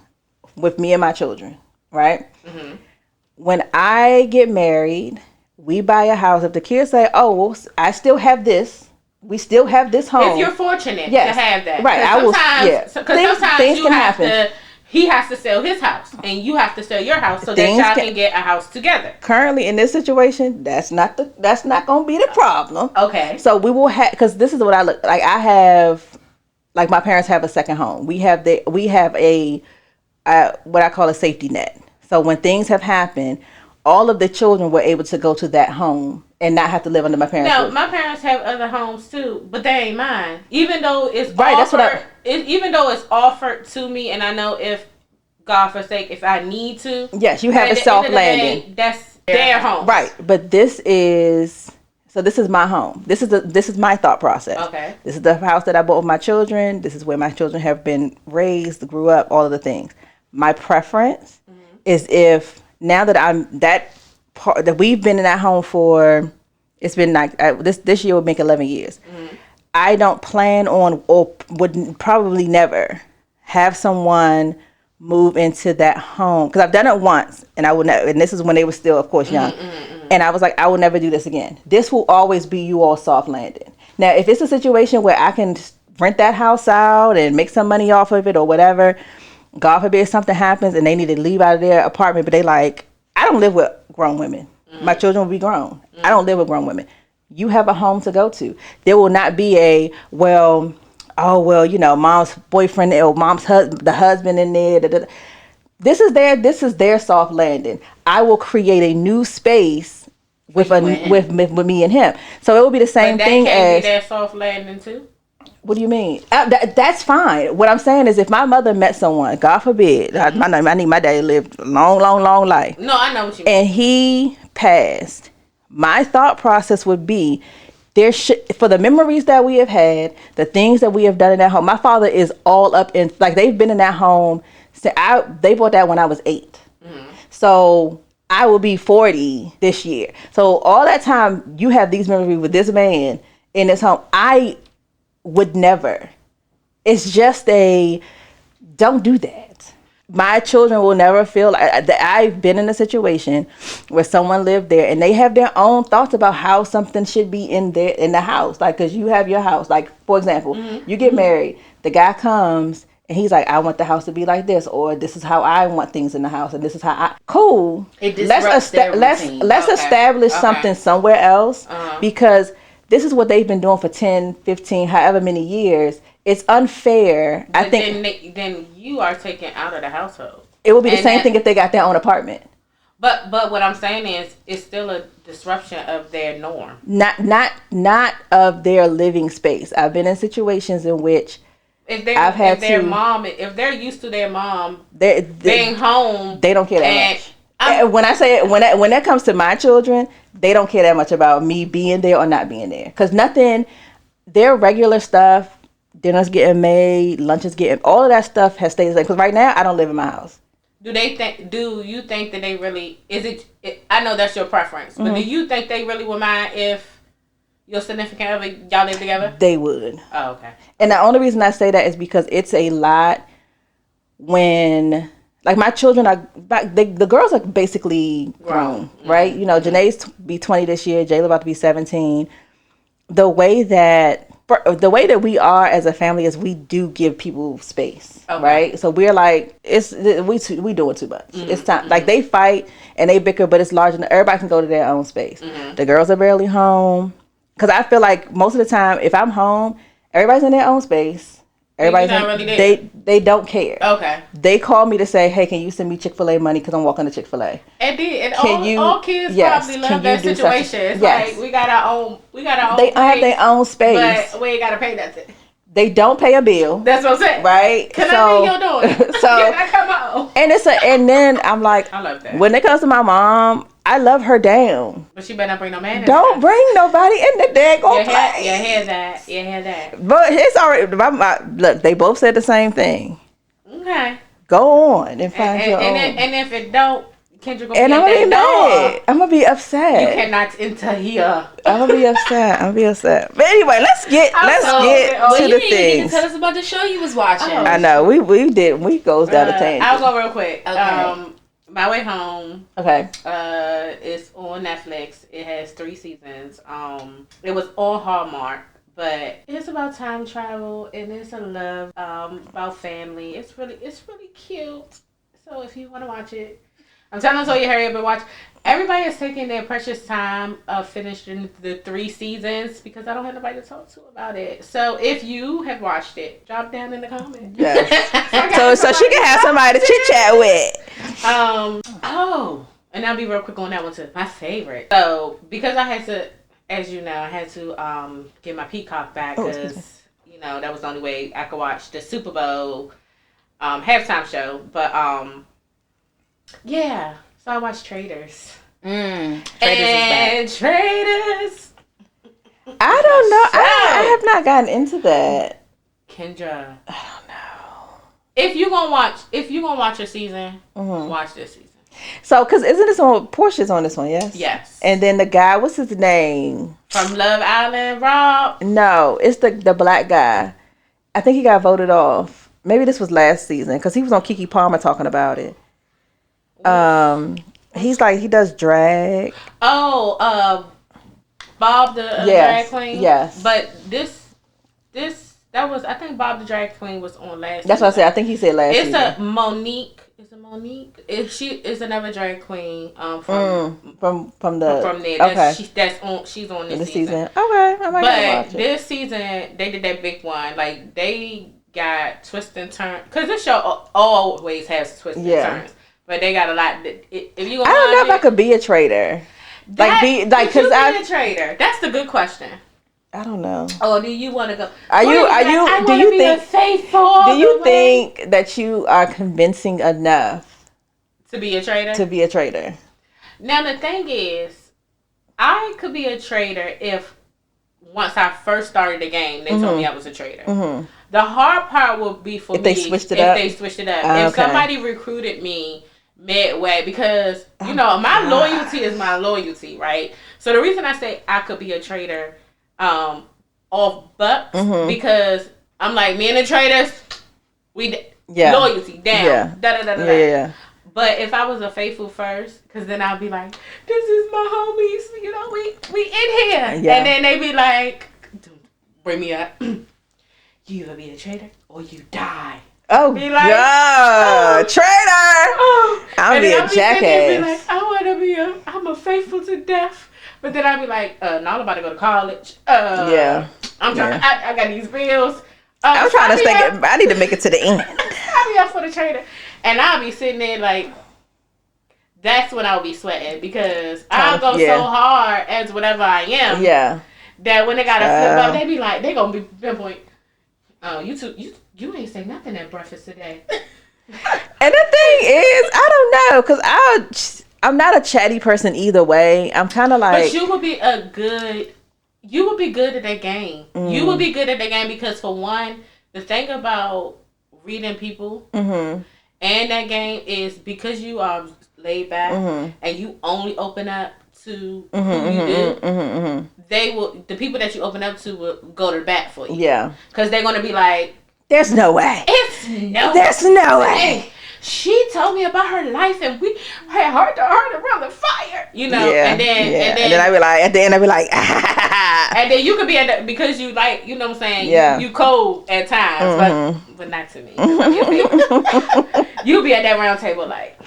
S2: with me and my children, right? Mm-hmm. When I get married, we buy a house. If the kids say, "Oh, well, I still have this," we still have this home.
S3: If you're fortunate to have that,
S2: right? I will. Yeah,
S3: because sometimes you have to. He has to sell his house, and you have to sell your house, so that y'all can get a house together.
S2: Currently, in this situation, that's not going to be the problem.
S3: Okay.
S2: So we will have, because this is what I look like. I have, like, my parents have a second home. We have a what I call a safety net. So when things have happened, all of the children were able to go to that home and not have to live under my parents' roof.
S3: My parents have other homes too, but they ain't mine. Even though it's even though it's offered to me, and I know if God forsake, if I need to.
S2: Yes, you have a soft landing.
S3: That's their home.
S2: Right, but this is my home. This is my thought process.
S3: Okay.
S2: This is the house that I bought with my children. This is where my children have been raised, grew up, all of the things. My preference is if now that that we've been in that home for, it's been like this year would make 11 years. I don't plan on, or would probably never have someone move into that home, because I've done it once, and I would never, and this is when they were still, of course, young, and I was like, I will never do this again. This will always be you all soft landed. Now, if it's a situation where I can rent that house out and make some money off of it or whatever, God forbid something happens and they need to leave out of their apartment, but they like, I don't live with grown women. My children will be grown. I don't live with grown women. You have a home to go to. There will not be mom's boyfriend or the husband in there. This is their soft landing. I will create a new space with me and him. So it will be the same thing as.
S3: Be their soft landing too.
S2: What do you mean? That's fine. What I'm saying is, if my mother met someone, God forbid, I need my daddy lived a long, long, long life.
S3: No, I know what you mean.
S2: And he passed. My thought process would be, for the memories that we have had, the things that we have done in that home. My father is all up in, like, they've been in that home. They bought that when I was 8. So I will be 40 this year. So all that time you have these memories with this man in this home. I would never. It's just don't do that. My children will never feel like I've been in a situation where someone lived there and they have their own thoughts about how something should be in the house. Like, because you have your house. Like, for example, you get married, the guy comes and he's like, I want the house to be like this, or this is how I want things in the house, and this is how cool. Let's establish something somewhere else, because this is what they've been doing for 10, 15, however many years. It's unfair.
S3: But I think then you are taken out of the household.
S2: It would be the same thing if they got their own apartment.
S3: But what I'm saying is, it's still a disruption of their norm.
S2: Not of their living space. I've been in situations in which if they're used to their mom being home, they don't care that much. When I say when that comes to my children, they don't care that much about me being there or not being there, because their regular stuff. Dinner's getting made, lunch is getting, all of that stuff has stayed the same. Because right now, I don't live in my house.
S3: Do you think that they really, I know that's your preference, but do you think they really would mind if your significant other, y'all live together?
S2: They would.
S3: Oh, okay.
S2: And the only reason I say that is because it's a lot when, like, my children are, the girls are basically grown, right? You know, Janae's be 20 this year, Jayla about to be 17. The way that the way that we are as a family is we do give people space, right? So we're like, we doing too much. It's time. Like they fight and they bicker, but it's large enough. Everybody can go to their own space. The girls are barely home. Because I feel like most of the time, if I'm home, everybody's in their own space. Everybody's not really there. They don't care. Okay. They call me to say, hey, can you send me Chick-fil-A money because I'm walking to Chick-fil-A.
S3: And all kids probably love that situation. It's like we got our own
S2: They have their own space.
S3: But we ain't gotta pay nothing.
S2: They don't pay a bill.
S3: That's what I'm saying.
S2: Right?
S3: Can I be your daughter? Can I come out?
S2: And then I'm like,
S3: I love that.
S2: When it comes to my mom, I love her down.
S3: But she better not bring no man in.
S2: Don't bring nobody in the daggone place.
S3: You hear that.
S2: But it's already, look, they both said the same thing.
S3: Okay.
S2: Go on and find your own.
S3: And if it don't, Kendra gonna
S2: and I'm gonna be mad. I'm gonna be upset.
S3: You cannot enter here.
S2: I'm gonna be upset. But anyway, let's get to the
S4: things. You
S2: things.
S4: tell us about the show you was watching.
S2: I know we did. We goes down the tangent.
S3: I'll go real quick. Okay. My Way Home.
S2: Okay.
S3: It's on Netflix. It has 3 seasons. It was on Hallmark, but it's about time travel and it's a love about family. It's really cute. So if you want to watch it, I'm telling you, hurry up and watch. Everybody is taking their precious time of finishing the 3 seasons because I don't have nobody to talk to about it. So if you have watched it, drop down in the comments.
S2: Yes. so she can have somebody to chit chat with.
S3: And I'll be real quick on that one too. My favorite. So because I had to, as you know, I had to get my Peacock back because that was the only way I could watch the Super Bowl halftime show. But yeah. So I watched Traitors.
S2: Traitors
S3: is back. Traitors.
S2: I don't know. I have not gotten into that.
S3: Kendra.
S2: I don't know.
S3: If you gonna watch a season, watch this season.
S2: So, because isn't this on Portia's on this one? Yes.
S3: Yes.
S2: And then the guy, what's his name?
S3: From Love Island, Rob.
S2: No, it's the black guy. I think he got voted off. Maybe this was last season because he was on Keke Palmer talking about it. He's like, he does drag.
S3: Oh, Bob the drag queen.
S2: Yes.
S3: But that was, I think Bob the drag queen was on last.
S2: That's what I said. I think he said last.
S3: It's
S2: season.
S3: a Monique. Is it Monique? She is another drag queen. From there.
S2: Okay.
S3: She's on this season.
S2: Okay. I might watch it.
S3: This season they did that big one. Like they got twists and turns because this show always has twists and turns. But they got a lot. If you,
S2: I don't know if I could be a traitor.
S3: Could you be a traitor? That's the good question.
S2: I don't know.
S3: Oh, do you want to go?
S2: Do you think that you are convincing enough
S3: to be a traitor?
S2: To be a traitor.
S3: Now the thing is, I could be a traitor if once I first started the game, they told me I was a traitor. Mm-hmm. The hard part would be for me if they switched it up. If somebody recruited me midway, because my loyalty is my loyalty, right? So the reason I say I could be a traitor off bucks because I'm like, me and the traitors, loyalty down,
S2: Yeah.
S3: But if I was a faithful first, because then I'll be like, this is my homies, we in here, and then they be like, bring me up. You either be a traitor or you die.
S2: Oh, be like, traitor! I'll be a jackass.
S3: Be like, I'm a faithful to death. But then I'll be like, now I'm about to go to college. I'm trying. I got these bills.
S2: I'm trying to stay. I need to make it to the end.
S3: I'll be up for the traitor, and I'll be sitting there like. That's when I'll be sweating because I'll go so hard as whatever I am. Yeah. That when they gotta flip up, they be like, they gonna be pinpoint. Oh, you ain't say nothing at breakfast today.
S2: And the thing is, I don't know, because I'm not a chatty person either way. I'm kind of like.
S3: But you would be good at that game. You would be good at that game because, for one, the thing about reading people and that game is because you are laid back and you only open up to who you do. The people that you open up to will go to bat for you. Yeah. Because they're going to be like,
S2: there's no way.
S3: There's no
S2: way.
S3: she told me about her life, and we had heart to heart around the fire, you know.
S2: Yeah,
S3: and then
S2: I be like, at the end I be like,
S3: and then you could be at the, because you like, you know what I'm saying.
S2: Yeah.
S3: You cold at times, but not to me. You'll be at that round table like.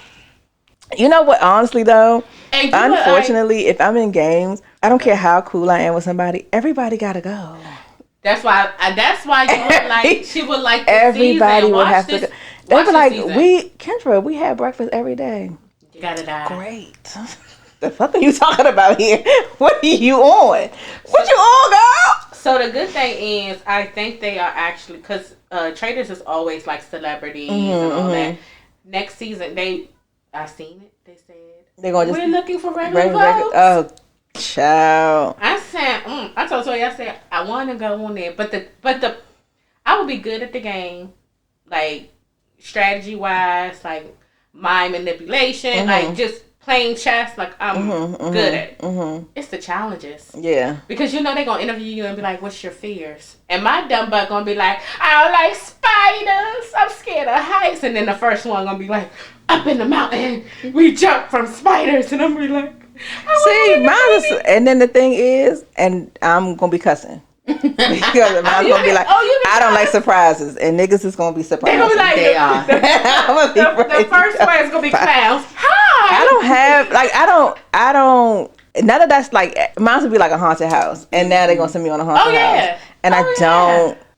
S2: You know what? Honestly, though,
S3: And
S2: unfortunately, if I'm in games, I don't care how cool I am with somebody. Everybody gotta go.
S3: That's why you would like. She would like.
S2: Everybody
S3: season.
S2: would have to go. They'd be like, Kendra, we had breakfast every day.
S3: You gotta die.
S2: Great. The fuck are you talking about here? What are you on? What you on, girl?
S3: So the good thing is, I think they are actually, because Traitors is always like celebrities and all that. Next season, I seen it. They said
S2: they're gonna
S3: we're looking for regular folks.
S2: Oh, child.
S3: I said, I told Toya, I said I want to go on there, but I would be good at the game, like strategy wise, like mind manipulation, like just playing chess. Like I'm good at it. It's the challenges.
S2: Yeah. Because
S3: you know they're gonna interview you and be like, "What's your fears?" And my dumb butt gonna be like, "I don't like spiders. I'm scared of heights." And then the first one gonna be like, "Up in the mountain, we jump from spiders," and I'm gonna be like,
S2: "See, mine." And then the thing is, and I'm gonna be cussing. Because mine's gonna be like, I don't like surprises, and niggas is gonna be surprised.
S3: They're gonna be like,
S1: they are.
S3: The first one is gonna be clowns. Hi.
S2: I don't have like I don't. None of that's like mine would be like a haunted house, and now they're gonna send me on a haunted house,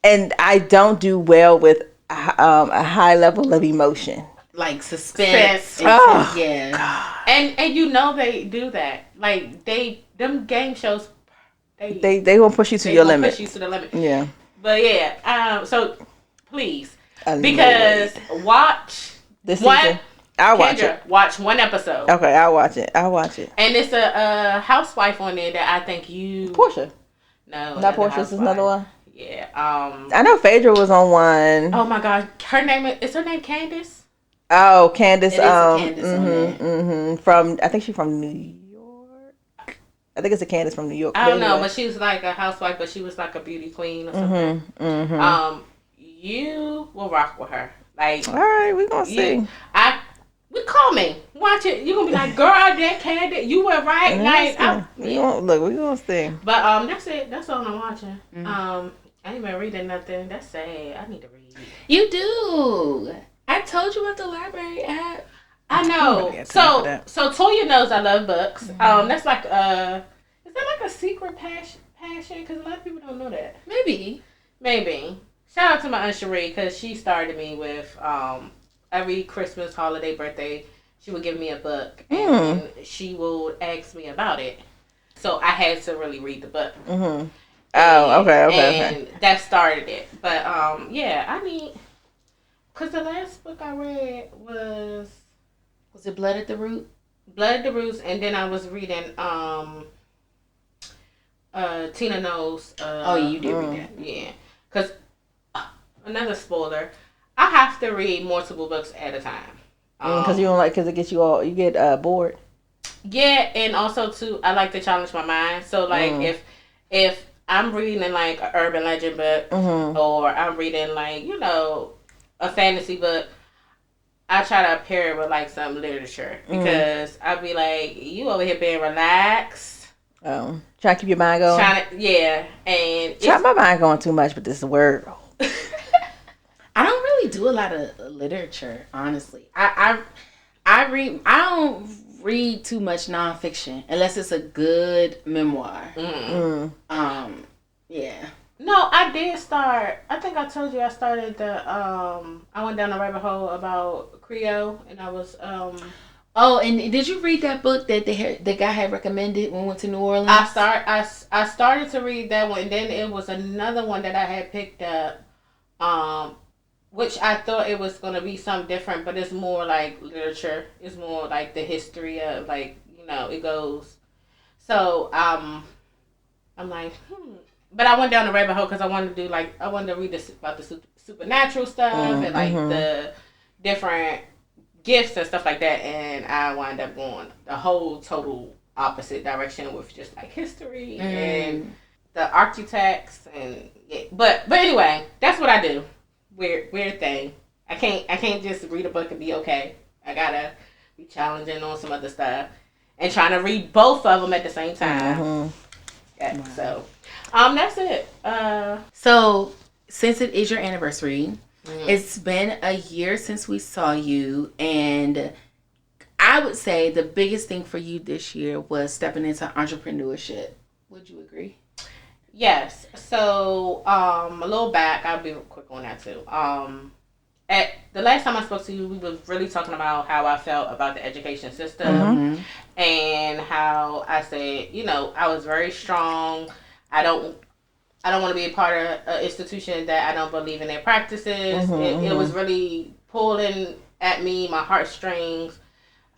S2: and I don't do well with a high level of emotion,
S1: like suspense.
S2: Oh
S1: yeah,
S2: God.
S3: And you know they do that. Like them game shows.
S2: They won't push you to your limit.
S3: Push you to the limit.
S2: Yeah.
S3: But yeah, so please, because watch
S2: this season. I'll watch
S3: Kendra,
S2: it.
S3: Watch one episode.
S2: Okay, I'll watch it. And
S3: it's a housewife on there that I think you.
S2: Portia.
S3: No,
S2: not Portia. Is another one.
S3: Yeah.
S2: I know Phaedra was on one.
S3: Oh my God, her name is her name Candace.
S2: Oh, Candace.
S1: Candace
S2: From I think she's from New York. I think it's a Candace from New York.
S3: I don't know, but she was like a housewife, but she was like a beauty queen or something. You will rock with her. Like,
S2: all right, we gonna see.
S3: We call me, watch it. You gonna be like, girl, that Candace, you were right. Like,
S2: we gonna see.
S3: But that's it. That's all I'm watching. I ain't even reading nothing. That's sad. I need to read.
S1: You do. I told you about the library app.
S3: I know. So Toya knows I love books. That's like is that like a secret passion? Because a lot of people don't know that.
S1: Maybe.
S3: Shout out to my Aunt Cherie, because she started me with every Christmas, holiday, birthday, she would give me a book and she would ask me about it. So I had to really read the book.
S2: Oh, okay.
S3: And that started it. But yeah, I mean, because the last book I read was
S1: it Blood at the Root?
S3: Blood at the Roots, and then I was reading Tina Knows.
S1: You did read that.
S3: Yeah, because another spoiler, I have to read multiple books at a time.
S2: Because you don't like, because it gets you all, you get bored. Yeah,
S3: and also too, I like to challenge my mind. So like if I'm reading like an urban legend book, or I'm reading like a fantasy book, I try to pair it with like some literature, because I'd be like, you over here being relaxed.
S2: Oh, trying to keep your mind going.
S3: And
S2: try my mind going too much with this word.
S1: I don't really do a lot of literature, honestly. I don't read too much nonfiction unless it's a good memoir. Yeah.
S3: No, I did start. I think I told you I started I went down a rabbit hole about Creole, and I was
S1: Oh, and did you read that book that the guy had recommended when we went to New Orleans?
S3: I started to read that one, and then it was another one that I had picked up, which I thought it was gonna be something different, but it's more like literature. It's more like the history of it goes. So I'm like, But I went down the rabbit hole because I wanted to read about the supernatural stuff and like the different gifts and stuff like that, and I wound up going the whole total opposite direction with just like history and the architects and but anyway, that's what I do. Weird thing. I can't just read a book and be okay. I gotta be challenging on some other stuff and trying to read both of them at the same time. Yeah, so that's it.
S1: So since it is your anniversary, it's been a year since we saw you, and I would say the biggest thing for you this year was stepping into entrepreneurship. Would you agree?
S3: Yes. So a little back, I'll be quick on that too. At the last time I spoke to you, we was really talking about how I felt about the education system and how I said, I was very strong. I don't want to be a part of an institution that I don't believe in their practices. It was really pulling at me, my heartstrings.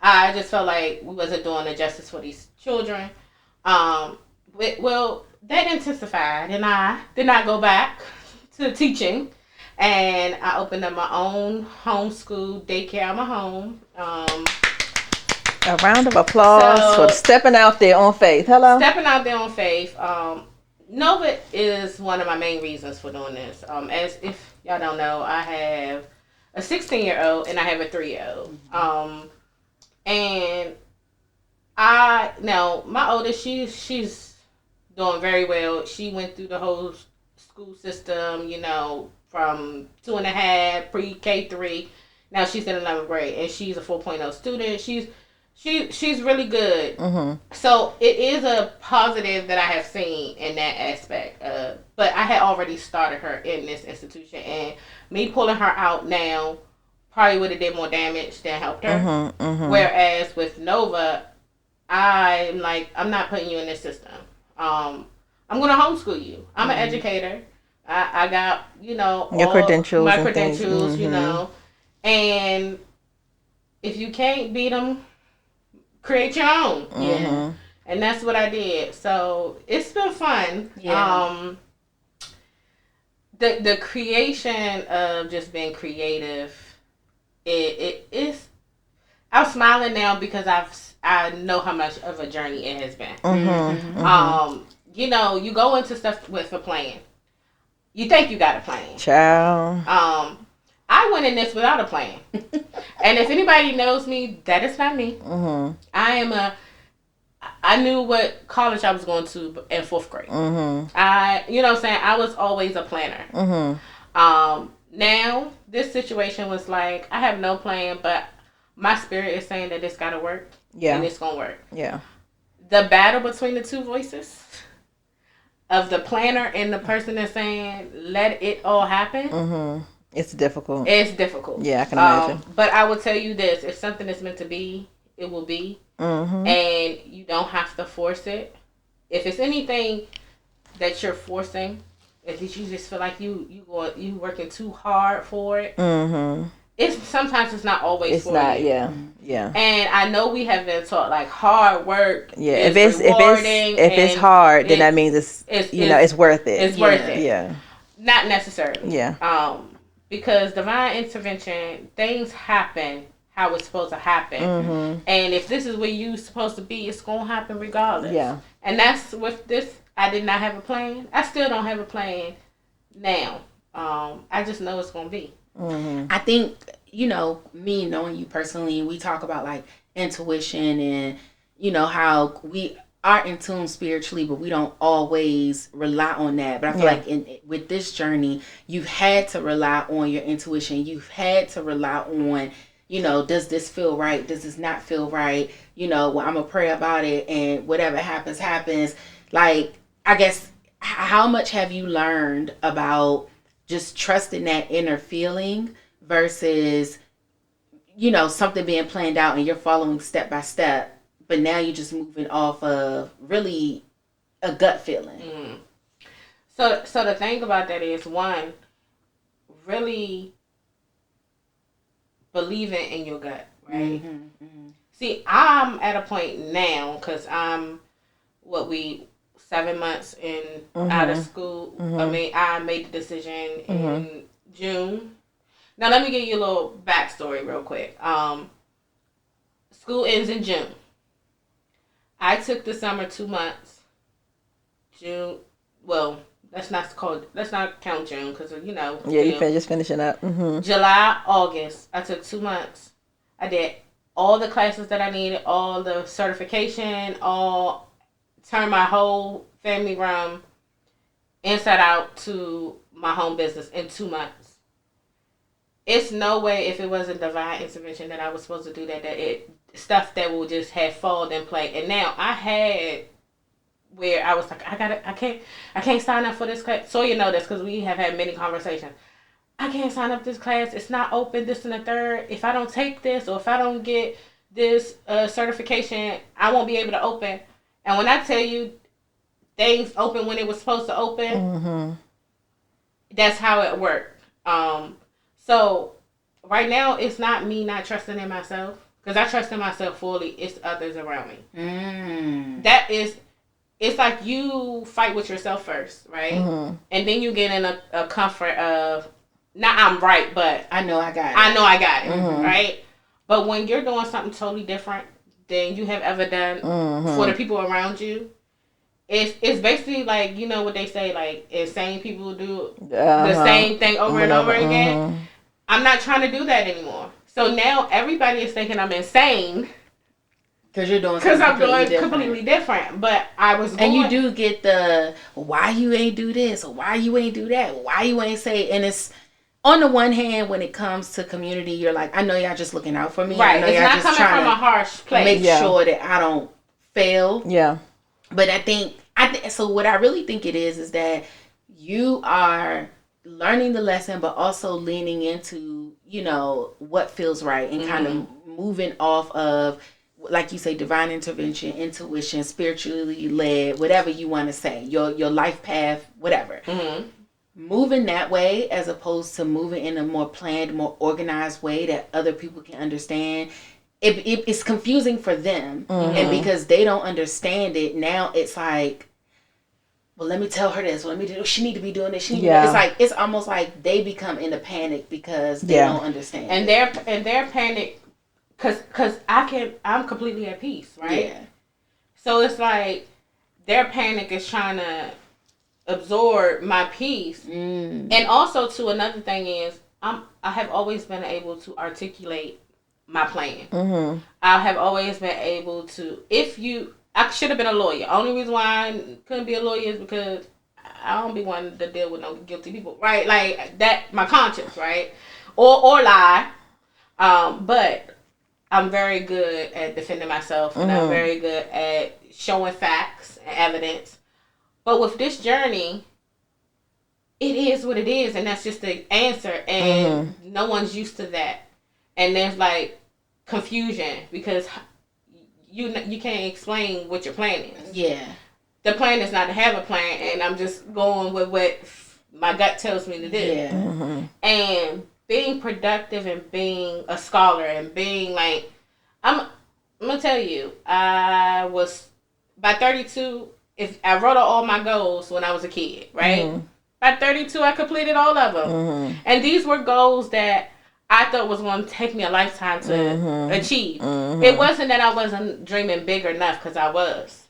S3: I just felt like we wasn't doing the justice for these children. Well, that intensified, and I did not go back to teaching. And I opened up my own homeschool daycare in my home.
S2: A round of applause for stepping out there on faith. Hello?
S3: Stepping out there on faith. Nova is one of my main reasons for doing this. As if y'all don't know, I have a 16-year-old and I have a 3-year-old. And my oldest, she's doing very well. She went through the whole school system, from 2.5 pre-K 3. Now she's in 11th grade and she's a 4.0 student. She's really good. So it is a positive that I have seen in that aspect. But I had already started her in this institution, and me pulling her out now probably would have did more damage than helped her. Whereas with Nova, I'm like, I'm not putting you in this system. I'm going to homeschool you. I'm an educator. I got,
S2: your credentials.
S3: My credentials, and if you can't beat them, create your own. Yeah. And that's what I did. So it's been fun. Yeah. The creation of just being creative, it is. I'm smiling now because I know how much of a journey it has been. You go into stuff with a plan. You think you got a plan.
S2: Child.
S3: I went in this without a plan. And if anybody knows me, that is not me. I knew what college I was going to in 4th grade. I was always a planner. Now, this situation was like, I have no plan, but my spirit is saying that it's got to work. Yeah. And it's going to work.
S2: Yeah.
S3: The battle between the two voices of the planner and the person that's saying, let it all happen.
S2: It's difficult.
S3: It's difficult.
S2: Yeah, I can imagine.
S3: But I will tell you this. If something is meant to be, it will be. And you don't have to force it. If it's anything that you're forcing, if you just feel like you working too hard for it, sometimes it's not always for you. Yeah. And I know we have been taught like hard work. Yeah, if
S2: it's hard, then that means it's worth it.
S3: It's worth it.
S2: Yeah.
S3: Not necessarily.
S2: Yeah.
S3: Because divine intervention, things happen how it's supposed to happen. And if this is where you're supposed to be, it's gonna happen regardless. Yeah. And that's with this. I did not have a plan. I still don't have a plan now. I just know it's gonna be.
S1: I think, me knowing you personally, we talk about like intuition and, how we are in tune spiritually, but we don't always rely on that. But I feel like with this journey, you've had to rely on your intuition. You've had to rely on, does this feel right? Does this not feel right? Well, I'm going to pray about it, and whatever happens, happens. Like, I guess, how much have you learned about just trusting that inner feeling versus, something being planned out and you're following step by step, but now you're just moving off of really a gut feeling?
S3: So the thing about that is, one, really believing in your gut, right? See, I'm at a point now, because I'm 7 months out of school. I made the decision in June. Now, let me give you a little backstory real quick. School ends in June. I took the summer 2 months. The let's not count June because
S2: Yeah, you just finishing up.
S3: July, August. I took 2 months. I did all the classes that I needed, all the certification, turned my whole family room inside out to my home business in 2 months. It's no way if it wasn't divine intervention that I was supposed to do that stuff that will just have fallen in play. And now I had where I was like, I can't sign up for this class. So you know this because we have had many conversations. I can't sign up this class. It's not open, this and the third. If I don't take this or if I don't get this certification, I won't be able to open. And when I tell you things open when it was supposed to open, that's how it worked. So right now, it's not me not trusting in myself. Because I trust in myself fully. It's others around me. It's like you fight with yourself first, right? And then you get in a comfort of, not I'm right, but
S1: I know I got it.
S3: Right? But when you're doing something totally different than you have ever done for the people around you, it's basically like, you know what they say, like insane people do the same thing over and over again. I'm not trying to do that anymore. So now everybody is thinking I'm insane.
S1: Because you're doing
S3: completely different. But I was
S1: and you do get the, why you ain't do this, or why you ain't do that, why you ain't say, and it's, on the one hand, when it comes to community, you're like, I know y'all just looking out for me.
S3: Right.
S1: I know
S3: it's
S1: y'all
S3: not
S1: just
S3: coming from a harsh place.
S1: Make sure that I don't fail.
S2: Yeah.
S1: But I think so what I really think it is that you are learning the lesson, but also leaning into, what feels right and kind of moving off of, like you say, divine intervention, intuition, spiritually led, whatever you want to say, your life path, whatever. Moving that way as opposed to moving in a more planned, more organized way that other people can understand. It's confusing for them. And because they don't understand it, now it's like, well, let me tell her this. Well, let me do. She need to be doing this. It's almost like they become in a panic because they don't understand.
S3: And they're panic because I'm completely at peace, right?
S1: Yeah.
S3: So it's like their panic is trying to absorb my peace. And also, too, another thing is I have always been able to articulate my plan. I have always been able to. I should have been a lawyer. Only reason why I couldn't be a lawyer is because I don't be wanting to deal with no guilty people, right? Like that, my conscience, right? Or lie. But I'm very good at defending myself, and I'm very good at showing facts and evidence. But with this journey, it is what it is, and that's just the answer. And no one's used to that. And there's like confusion because you can't explain what your plan is.
S1: Yeah.
S3: The plan is not to have a plan, and I'm just going with what my gut tells me to do.
S1: Yeah.
S3: And being productive and being a scholar and being like, I'm gonna tell you, I was by 32. If I wrote all my goals when I was a kid, right? By 32, I completed all of them, and these were goals that I thought was going to take me a lifetime to achieve. It wasn't that I wasn't dreaming big enough, because I was.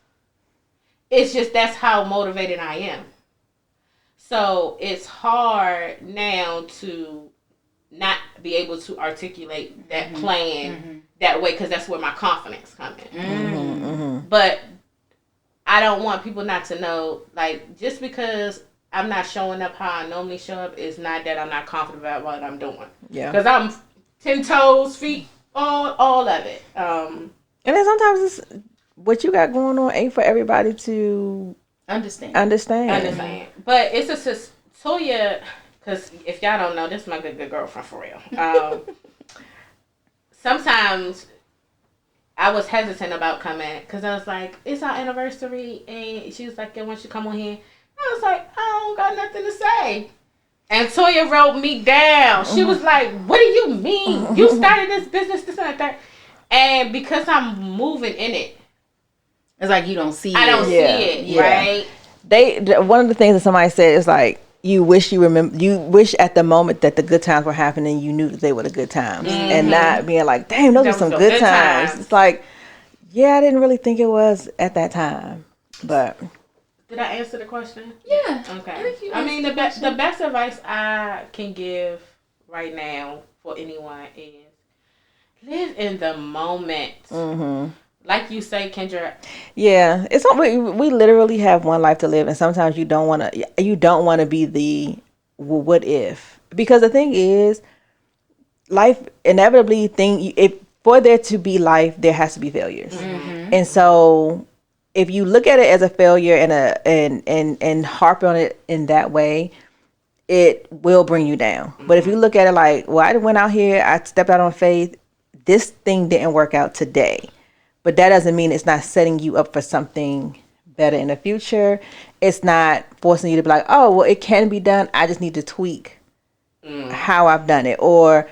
S3: It's just that's how motivated I am. So it's hard now to not be able to articulate that plan that way, because that's where my confidence comes in. But I don't want people not to know, like, just because I'm not showing up how I normally show up is not that I'm not confident about what I'm doing. Yeah. Because I'm 10 toes, feet, all of it.
S2: And then sometimes it's what you got going on ain't for everybody to understand.
S3: But it's a Toya, because if y'all don't know, this is my good girlfriend for real. Sometimes I was hesitant about coming because I was like, it's our anniversary, and she was like, yeah, why don't you come on here? I was like, I don't got nothing to say. And Toya wrote me down. She was like, what do you mean? You started this business, this and that. And because I'm moving in it,
S1: it's like you don't see it.
S3: I don't see it, right?
S2: One of the things that somebody said is like, you wish at the moment that the good times were happening, you knew that they were the good times, and not being like, damn, those are some good times. It's like, yeah, I didn't really think it was at that time, but
S3: Did I answer the question?
S1: Yeah.
S3: Okay. I mean, the best advice I can give right now for anyone is live in the moment.
S2: Mm-hmm.
S3: Like you say, Kendra.
S2: Yeah, it's we literally have one life to live, and sometimes you don't want to be the what if, because the thing is, life inevitably if for there to be life, there has to be failures, and so if you look at it as a failure and harp on it in that way, it will bring you down. But if you look at it like, well, I went out here, I stepped out on faith, this thing didn't work out today, but that doesn't mean it's not setting you up for something better in the future. It's not forcing you to be like, oh, well, it can be done, I just need to tweak how I've done it, or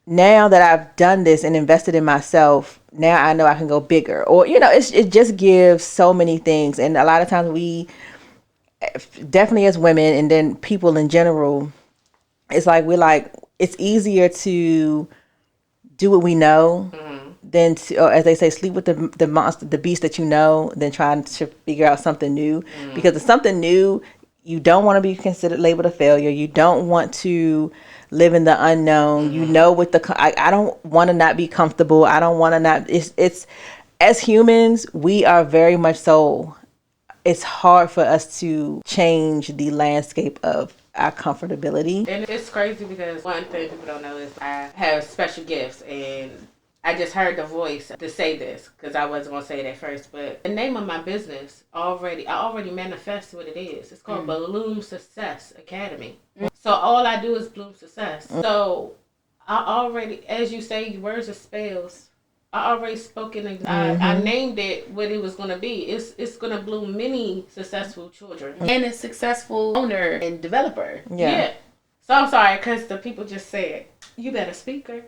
S2: now that I've done this and invested in myself, now I know I can go bigger, or it just gives so many things. And a lot of times we, definitely as women and then people in general, it's like it's easier to do what we know than to, or as they say, sleep with the monster, the beast that you know, than trying to figure out something new. Because it's something new, you don't want to be considered labeled a failure. You don't want to live in the unknown. I don't want to not be comfortable. I don't want to not. It's as humans, we are very much so. It's hard for us to change the landscape of our comfortability.
S3: And it's crazy because one thing people don't know is I have special gifts, and I just heard the voice to say this because I wasn't going to say it at first, but the name of my business I already manifest what it is. It's called Bloom Success Academy. So all I do is bloom success. So I already, as you say, words are spells. I already spoken. I named it what it was going to be. It's going to bloom many successful children.
S1: And a successful owner and developer.
S3: Yeah. So I'm sorry, because the people just said, you better speak her.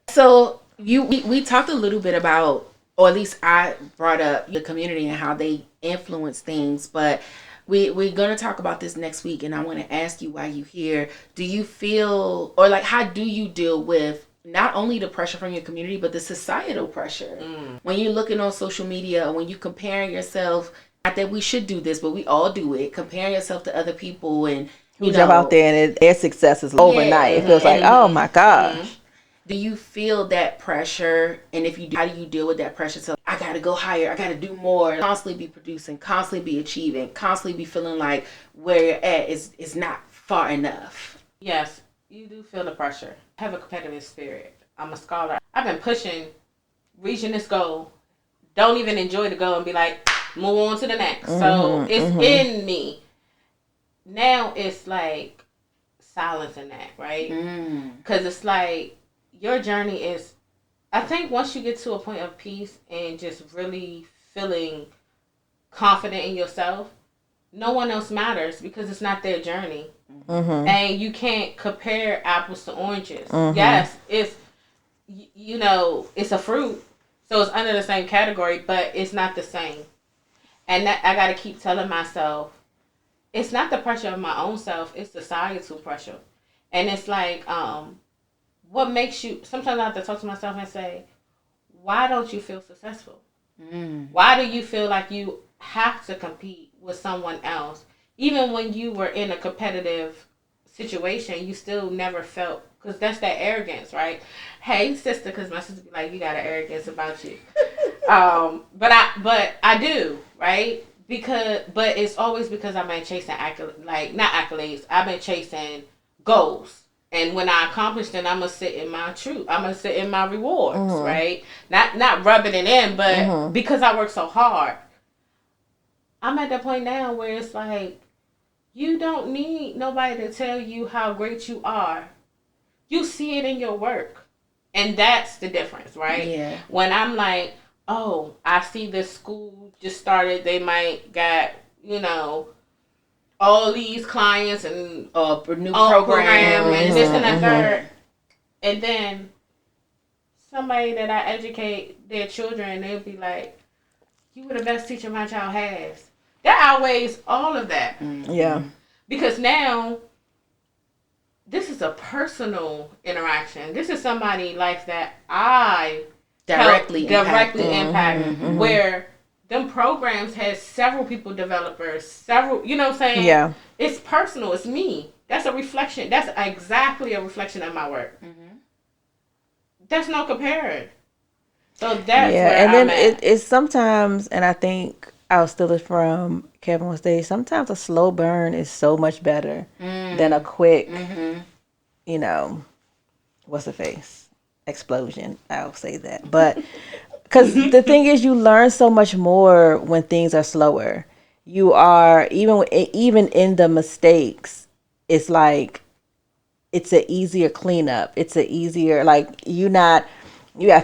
S1: So we talked a little bit about, or at least I brought up the community and how they influence things, but we're going to talk about this next week, and I want to ask you while you're here, do you feel, or like, how do you deal with not only the pressure from your community, but the societal pressure? When you're looking on social media, when you're comparing yourself, not that we should do this, but we all do it, comparing yourself to other people, and
S2: who jump out there and their success is overnight. It feels like, oh my gosh.
S1: Do you feel that pressure? And if you do, how do you deal with that pressure? So I got to go higher. I got to do more. Constantly be producing, constantly be achieving, constantly be feeling like where you're at is not far enough.
S3: Yes, you do feel the pressure. I have a competitive spirit. I'm a scholar. I've been pushing, reaching this goal. Don't even enjoy the goal and be like, move on to the next. So it's in me. Now it's like silencing that, right? Because it's like your journey is, I think once you get to a point of peace and just really feeling confident in yourself, no one else matters because it's not their journey. And you can't compare apples to oranges. Yes, it's, it's a fruit, so it's under the same category, but it's not the same. And that I got to keep telling myself, it's not the pressure of my own self, it's societal pressure. And it's like, what makes you, sometimes I have to talk to myself and say, why don't you feel successful? Why do you feel like you have to compete with someone else? Even when you were in a competitive situation, you still never felt, because that's that arrogance, right? Hey, sister, because my sister be like, you got an arrogance about you. But I do, right? But it's always because I've been chasing not accolades. I've been chasing goals. And when I accomplish it, I'm going to sit in my truth. I'm going to sit in my rewards, right? Not rubbing it in, but because I work so hard. I'm at that point now where it's like, you don't need nobody to tell you how great you are. You see it in your work. And that's the difference, right?
S1: Yeah.
S3: When I'm like, oh, I see this school just started. They might got, all these clients and
S1: a new program
S3: and this and that third. And then somebody that I educate their children, they'll be like, you were the best teacher my child has. That outweighs all of that.
S2: Yeah.
S3: Because now, this is a personal interaction. This is somebody's life that I
S1: directly
S3: impact. Where them programs has several people, developers, several, you know what I'm saying?
S2: Yeah.
S3: It's personal. It's me. That's a reflection. That's exactly a reflection of my work. Mm-hmm. That's no comparing. So that's where
S2: and
S3: I'm
S2: then
S3: at.
S2: it's sometimes, and I think I'll steal it from Kevin on stage. Sometimes a slow burn is so much better than a quick, you know, what's the face explosion. I'll say that, but because the thing is, you learn so much more when things are slower. You are even in the mistakes. It's like it's an easier cleanup. It's an easier like you got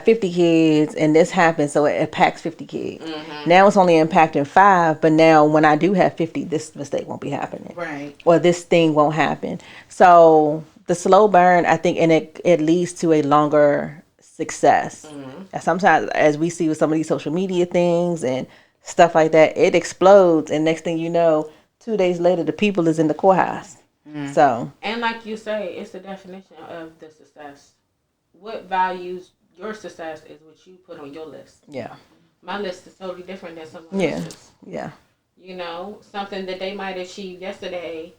S2: 50 kids and this happens, so it impacts 50 kids. Now it's only impacting 5, but now when I do have 50, this mistake won't be happening.
S1: Right.
S2: Or this thing won't happen. So the slow burn, I think, and it leads to a longer success. And sometimes, as we see with some of these social media things and stuff like that, it explodes, and next thing you know, 2 days later, the people is in the courthouse. So,
S3: and like you say, it's the definition of the success. What values your success is what you put on your list.
S2: Yeah.
S3: My list is totally different than someone else's.
S2: Yeah.
S3: You know, something that they might achieve yesterday,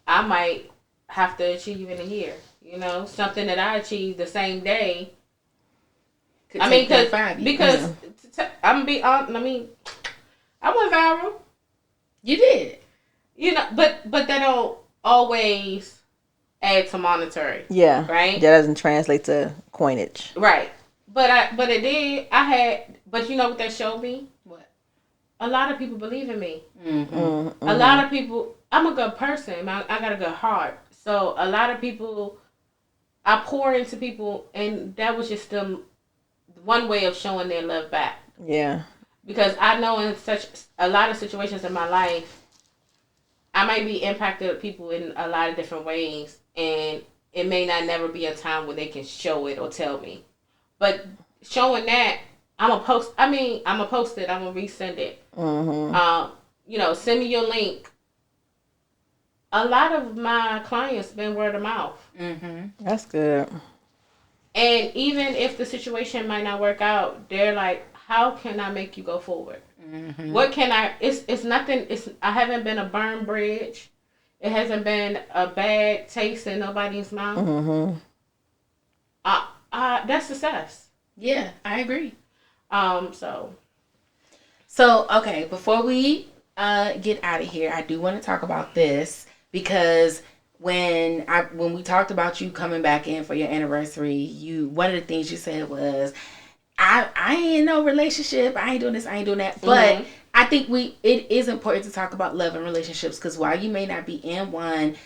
S3: I might have to achieve in a year. You know, something that I achieved the same day. I mean, because I'm gonna be honest. I mean, I went viral.
S1: You did.
S3: You know, but that don't always add to monetary.
S2: Yeah.
S3: Right?
S2: That doesn't translate to coinage.
S3: Right. But it did. But you know what that showed me?
S1: What?
S3: A lot of people believe in me.
S2: A
S3: lot of people, I'm a good person. I got a good heart. So a lot of people, I pour into people, and that was just them one way of showing their love back.
S2: Yeah.
S3: Because I know in such a lot of situations in my life, I might be impacted people in a lot of different ways, and it may not never be a time where they can show it or tell me. But showing that, I'm going to post it. I'm going to resend it. You know, send me your link. A lot of my clients been word of mouth.
S2: That's good.
S3: And even if the situation might not work out, they're like, how can I make you go forward? What can I, it's nothing, I haven't been a burned bridge. It hasn't been a bad taste in nobody's mouth. That's success.
S1: Yeah, I agree.
S3: So
S1: okay, before we get out of here, I do want to talk about this because when we talked about you coming back in for your anniversary, one of the things you said was, I ain't in no relationship. I ain't doing this. I ain't doing that. But I think it is important to talk about love and relationships because while you may not be in one,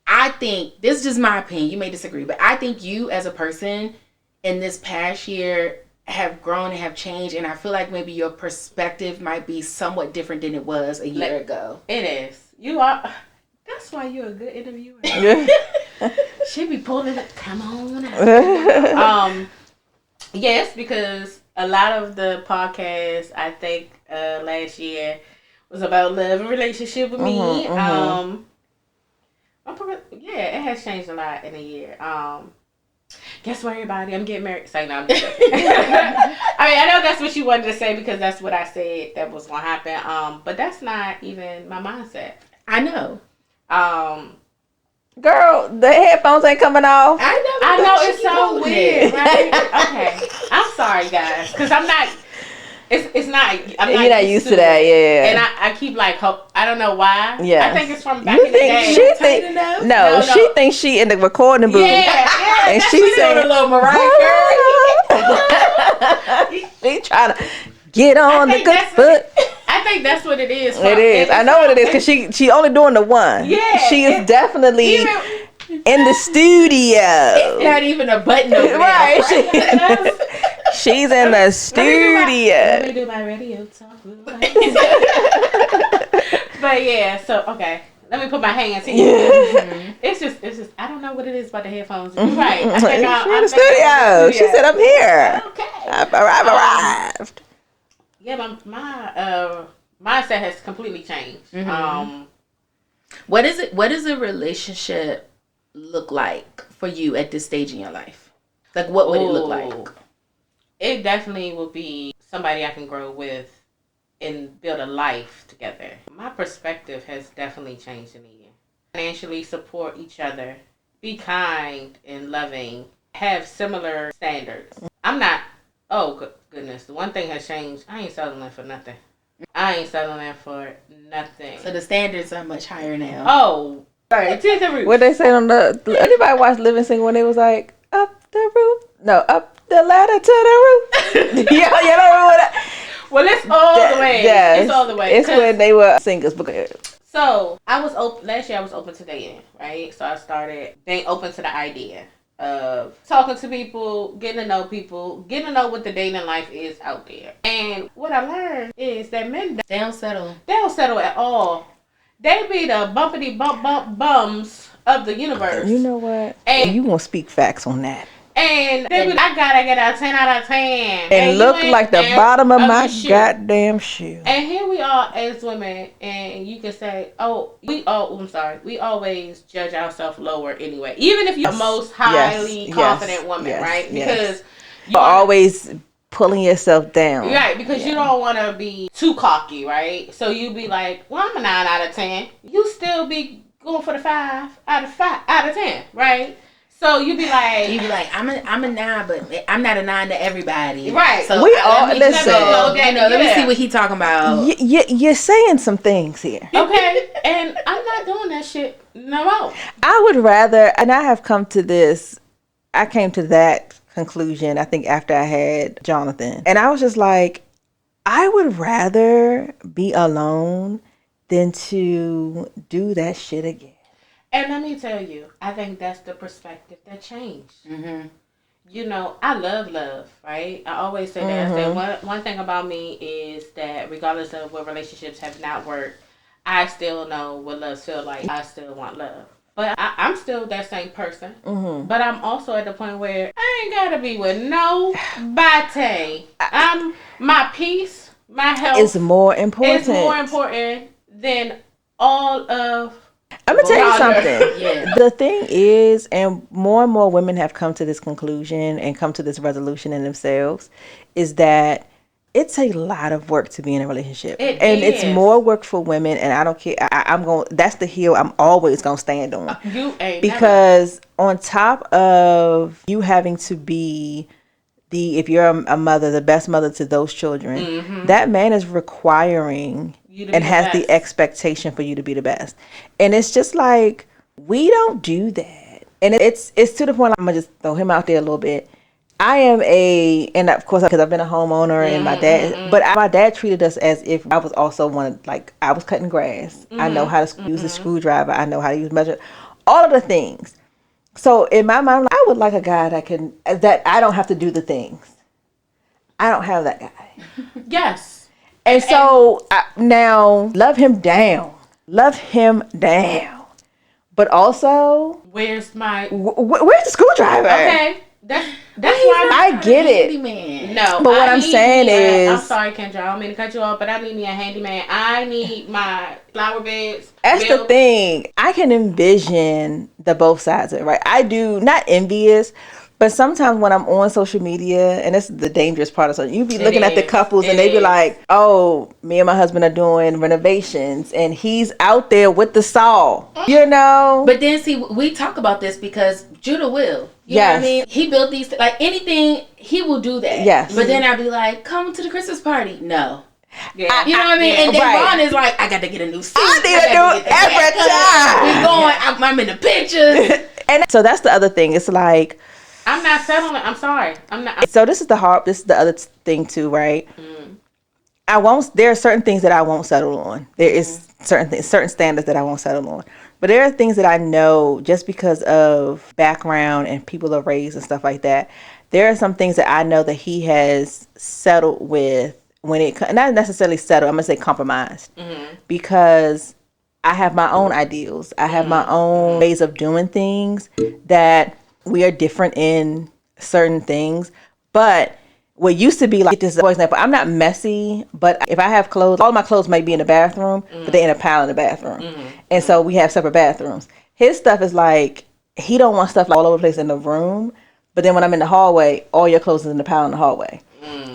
S1: I think, this is just my opinion, you may disagree, but I think you as a person in this past year have grown and have changed, and I feel like maybe your perspective might be somewhat different than it was a year ago.
S3: It is. You are. That's why you're a good interviewer. She be pulling it. Come on out. Yes, because a lot of the podcasts I think last year was about love and relationship with me. Yeah, it has changed a lot in a year. Guess what, everybody? I'm getting married. Say no, I'm just joking. I mean, I know that's what you wanted to say because that's what I said that was gonna happen. But that's not even my mindset.
S1: I know.
S2: Girl, the headphones ain't coming off.
S3: I know it's so weird, right? Okay, I'm sorry, guys, because I'm not. It's not. You're
S2: not used to that, yeah.
S3: And I keep like hope. I don't know why.
S2: Yeah.
S3: I think it's from back in the day.
S2: She thinks she in the recording booth.
S3: Yeah.
S2: And she's saying
S1: a little Mariah Carey.
S2: She trying to get on the good foot.
S3: I think that's what it is.
S2: It is. I know what it is because she only doing the one.
S3: Yeah.
S2: She is definitely in the studio.
S1: It's not even a button over there.
S2: Right. She's in the studio.
S3: Let me do my radio talk. But yeah, so okay. Let me put my hands here. It's just I don't know what it is about the headphones. You're right. I think I'm
S2: in the studio. She said I'm here.
S3: Okay.
S2: I've arrived.
S3: Yeah, my mindset has completely changed.
S1: What does a relationship look like for you at this stage in your life? Like, what would it look like?
S3: It definitely will be somebody I can grow with and build a life together. My perspective has definitely changed in a year. Financially support each other, be kind and loving, have similar standards. I'm not, goodness, the one thing has changed, I ain't settling for nothing. I ain't settling for nothing.
S1: So the standards are much higher now.
S3: Oh, right. To the roof.
S2: What they say on anybody watch Living Single when they was like, up the roof? No, up the ladder to the roof. You know that?
S3: Well, it's all the way.
S2: Yes,
S3: it's all the way.
S2: It's when they were singles.
S3: So I was open last year. I was open to dating, right? So I started being open to the idea of talking to people, getting to know what the dating life is out there. And what I learned is that men
S1: They don't settle.
S3: They don't settle at all. They be the bumpity bump bums of the universe.
S2: You know what?
S3: And
S2: you gonna speak facts on that.
S3: And they be like, I gotta get a 10 out of 10.
S2: And look like the bottom of my goddamn shoe.
S3: And here we are as women, and you can say, we always judge ourselves lower anyway. Even if you're the most highly confident woman, right? Because
S2: you're always pulling yourself down.
S3: Right, because you don't want to be too cocky, right? So you be like, well, I'm a 9 out of 10. You still be going for the 5 out of 10, right? So you be like,
S1: I'm a 9, but I'm not a 9 to everybody.
S3: Right.
S1: So
S2: we all listen.
S1: Let me see what he talking about.
S2: You're saying some things here.
S3: Okay, and I'm not doing that shit no more.
S2: I would rather, and I have come to this. I came to that conclusion, I think, after I had Jonathan, and I was just like, I would rather be alone than to do that shit again.
S3: And let me tell you, I think that's the perspective that changed. Mm-hmm. You know, I love love, right? I always say that. Mm-hmm. I say one thing about me is that regardless of what relationships have not worked, I still know what love feels like. I still want love. But I'm still that same person. Mm-hmm. But I'm also at the point where I ain't got to be with nobody. My peace, my health
S2: is more important.
S3: It's more important than all of...
S2: I'm going to tell you something. Yeah. The thing is, and more women have come to this conclusion and come to this resolution in themselves, is that it's a lot of work to be in a relationship. It's more work for women, and I don't care. That's the hill I'm always going to stand on. Because on top of you having to be if you're a mother, the best mother to those children, mm-hmm. that man is requiring and has the expectation for you to be the best. And it's just like, we don't do that. And it's to the point, I'm going to just throw him out there a little bit. I am and of course, because I've been a homeowner and my dad, but my dad treated us as if I was also I was cutting grass. Mm-hmm. I know how to use a screwdriver. I know how to use measure, all of the things. So in my mind, I would like a guy that I don't have to do the things. I don't have that guy.
S3: Yes.
S2: And so now love him down. But also,
S3: where's
S2: the screwdriver?
S3: Okay. That's why
S2: I get it.
S3: Handyman. No,
S2: but what I'm saying is,
S3: I'm sorry, Kendra. I don't mean to cut you off, but I need me a handyman. I need my flower beds.
S2: That's the thing. I can envision the both sides of it, right? I do, not envious, but sometimes when I'm on social media, and this is the dangerous part of social, you be looking at the couples and they be like, oh, me and my husband are doing renovations and he's out there with the saw, you know?
S1: But then see, we talk about this because Judah will. You know what I mean? He built these, like anything, he will do that.
S2: Yes.
S1: But then I'd be like, come to the Christmas party. No. Yeah. You know what I mean? And then Ron is like, I got to get a new suit.
S2: I need to do every time.
S1: We going, I'm in the pictures.
S2: And so that's the other thing. It's like,
S3: I'm not settling. I'm sorry. I'm not.
S2: So this is the other thing too, right? Mm. There are certain things that I won't settle on. There is certain standards that I won't settle on. But there are things that I know just because of background and people are raised and stuff like that. There are some things that I know that he has settled with not necessarily settled, I'm going to say compromised. Mm-hmm. Because I have my own ideals. I have my own ways of doing things that we are different in certain things. But what used to be like, this is for example, I'm not messy, but if I have clothes, all my clothes might be in the bathroom, but they're in a pile in the bathroom. Mm-hmm. And so we have separate bathrooms. His stuff is like, he don't want stuff all over the place in the room, but then when I'm in the hallway, all your clothes is in the pile in the hallway.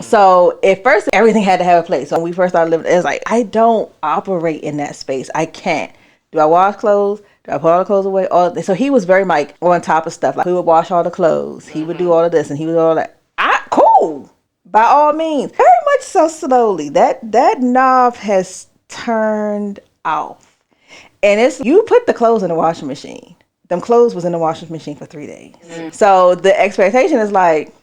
S2: So at first, everything had to have a place. So when we first started living, it was like, I don't operate in that space. I can't. Do I wash clothes? Do I put all the clothes away? So he was very like on top of stuff. Like he would wash all the clothes. He would do all of this and he would do all that. Cool. By all means. Very much so slowly. That knob has turned off. And it's, you put the clothes in the washing machine. Them clothes was in the washing machine for 3 days. So the expectation is like,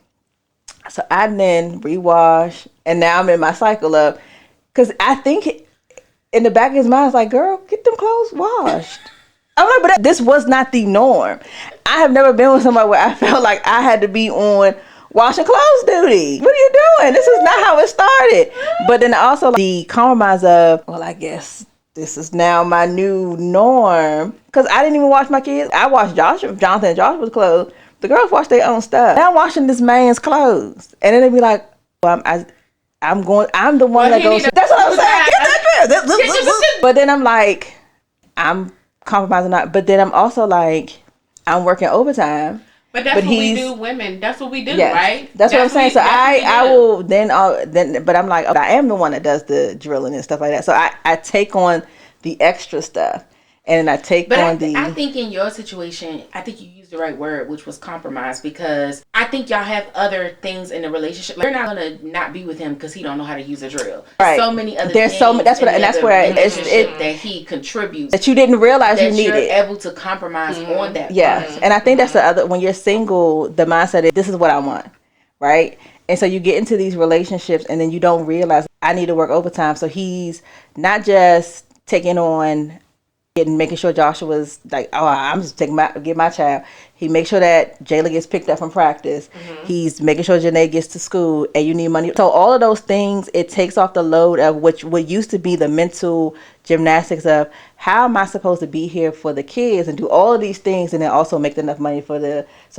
S2: so I then rewash, and now I'm in my cycle of, because I think in the back of his mind, it's like, girl, get them clothes washed. I'm like, but this was not the norm. I have never been with somebody where I felt like I had to be on washing clothes duty. What are you doing? This is not how it started. But then also the compromise of, well, I guess this is now my new norm. Because I didn't even wash my kids. I washed Jonathan and Joshua's clothes. The girls wash their own stuff. Now I'm washing this man's clothes. And then they be like, well, I'm the one that goes, that's what I'm saying. Get that dress. But then I'm like, I'm compromising not. But then I'm also like, I'm working overtime.
S3: But that's what we do, women. That's what we do, yes, right?
S2: That's what I'm saying. So I will then, but I'm like, I am the one that does the drilling and stuff like that. So I take on the extra stuff. And I take on
S1: I think in your situation, I think you used the right word, which was compromise, because I think y'all have other things in the relationship. Like, you're not gonna not be with him because he don't know how to use a drill. Right. So many other things.
S2: That's where
S1: that he contributes
S2: that you didn't realize you needed.
S1: You're able to compromise on that.
S2: Yes, and I think that's the other. When you're single, the mindset is, this is what I want, right? And so you get into these relationships, and then you don't realize, I need to work overtime. So he's not just taking on and making sure Joshua's like, oh, I'm just get my child. He makes sure that Jayla gets picked up from practice. He's making sure Janae gets to school, and you need money. So all of those what it takes off the load of what used to be the mental gymnastics of, how am I supposed to be here for the kids and do all of these things, and then also make enough money so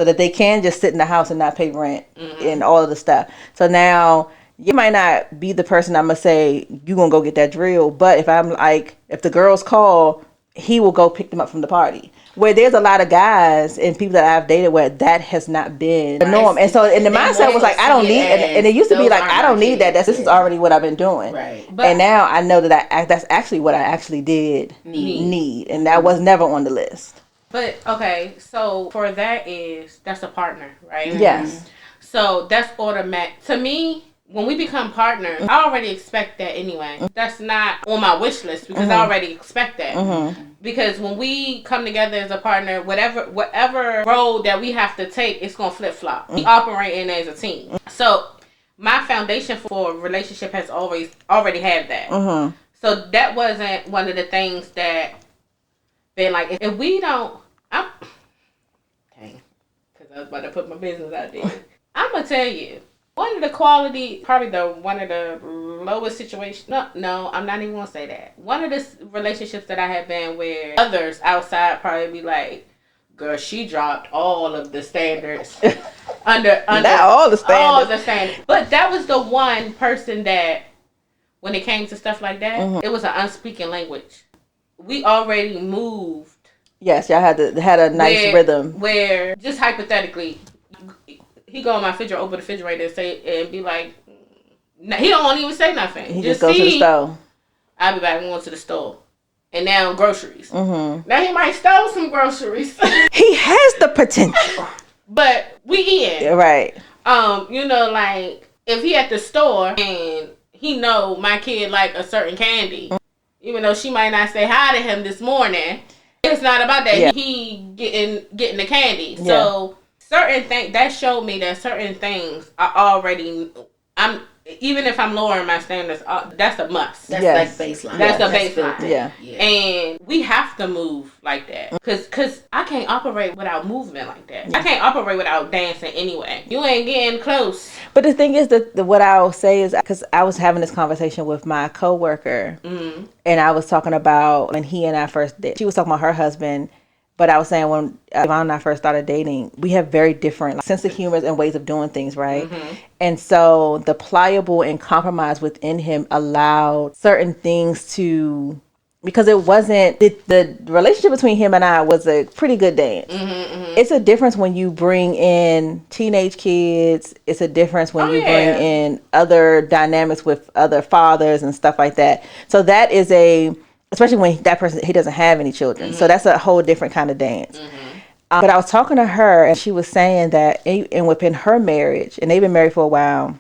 S2: that they can just sit in the house and not pay rent and all of the stuff. So now you might not be the person I'm gonna say you gonna go get that drill, but if I'm like, if the girls call, he will go pick them up from the party. Where there's a lot of guys and people that I've dated where that has not been the norm. And so, and the mindset was like, I don't need, and it used to be like, I don't need that. This is already what I've been doing.
S1: Right.
S2: And now I know that that's actually what I actually did need. And that was never on the list.
S3: But, okay, so for that's a partner, right?
S2: Yes.
S3: So that's automatic. To me, when we become partners, I already expect that anyway. That's not on my wish list because I already expect that. Because when we come together as a partner, whatever road that we have to take, it's going to flip-flop. We operating as a team. So my foundation for a relationship has already had that. So that wasn't one of the things that been like, if we don't, because I was about to put my business out there. I'm going to tell you. One of the one of the lowest situations. No, I'm not even gonna say that. One of the relationships that I have been where others outside probably be like, girl, she dropped all of the standards under
S2: not all the standards.
S3: But that was the one person that, when it came to stuff like that, it was an unspeaking language. We already moved.
S2: Yes, y'all had a nice rhythm.
S3: Where, just hypothetically, he go on my refrigerator, open the refrigerator, and be like, he don't even say nothing.
S2: He just goes to the store.
S3: I'll be back. I'm going to the store. And now groceries. Now he might steal some groceries.
S2: He has the potential.
S3: But we in.
S2: Right.
S3: Like, if he at the store and he know my kid like a certain candy, even though she might not say hi to him this morning, it's not about that. Yeah. He getting the candy. So certain things that showed me that certain things are already. Even if I'm lowering my standards, that's a must.
S1: That's like baseline.
S3: That's the baseline.
S2: Yeah.
S3: And we have to move like that. Because I can't operate without movement like that. I can't operate without dancing anyway. You ain't getting close.
S2: But the thing is that what I'll say is, because I was having this conversation with my coworker, and I was talking about when he and I first did. She was talking about her husband. But I was saying when Yvonne and I first started dating, we have very different sense of humor and ways of doing things, right? And so the pliable and compromise within him allowed certain things to because it wasn't the relationship between him and I was a pretty good dance. It's a difference when you bring in teenage kids. It's a difference when you bring in other dynamics with other fathers and stuff like that. So that is especially when that person, he doesn't have any children. So that's a whole different kind of dance. But I was talking to her, and she was saying that and within her marriage, and they've been married for a while,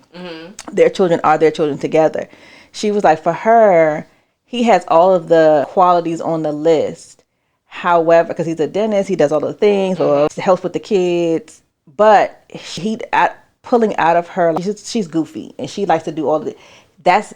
S2: their children are their children together. She was like, for her, he has all of the qualities on the list. However, because he's a dentist, he does all the things, or helps with the kids. But pulling out of her, she's goofy, and she likes to do all of it.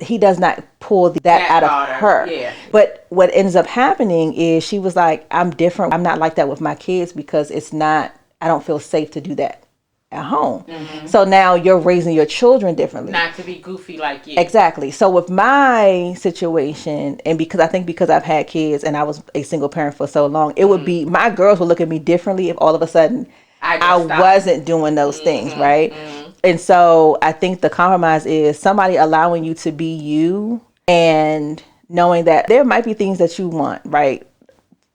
S2: He does not pull that out of her. Yeah. But what ends up happening is she was like, I'm different. I'm not like that with my kids because I don't feel safe to do that at home. So now you're raising your children differently.
S3: Not to be goofy like you.
S2: Exactly. So with my situation, and because I've had kids and I was a single parent for so long, it would be, my girls would look at me differently if all of a sudden I wasn't doing those things, right? And so I think the compromise is somebody allowing you to be you and knowing that there might be things that you want, right?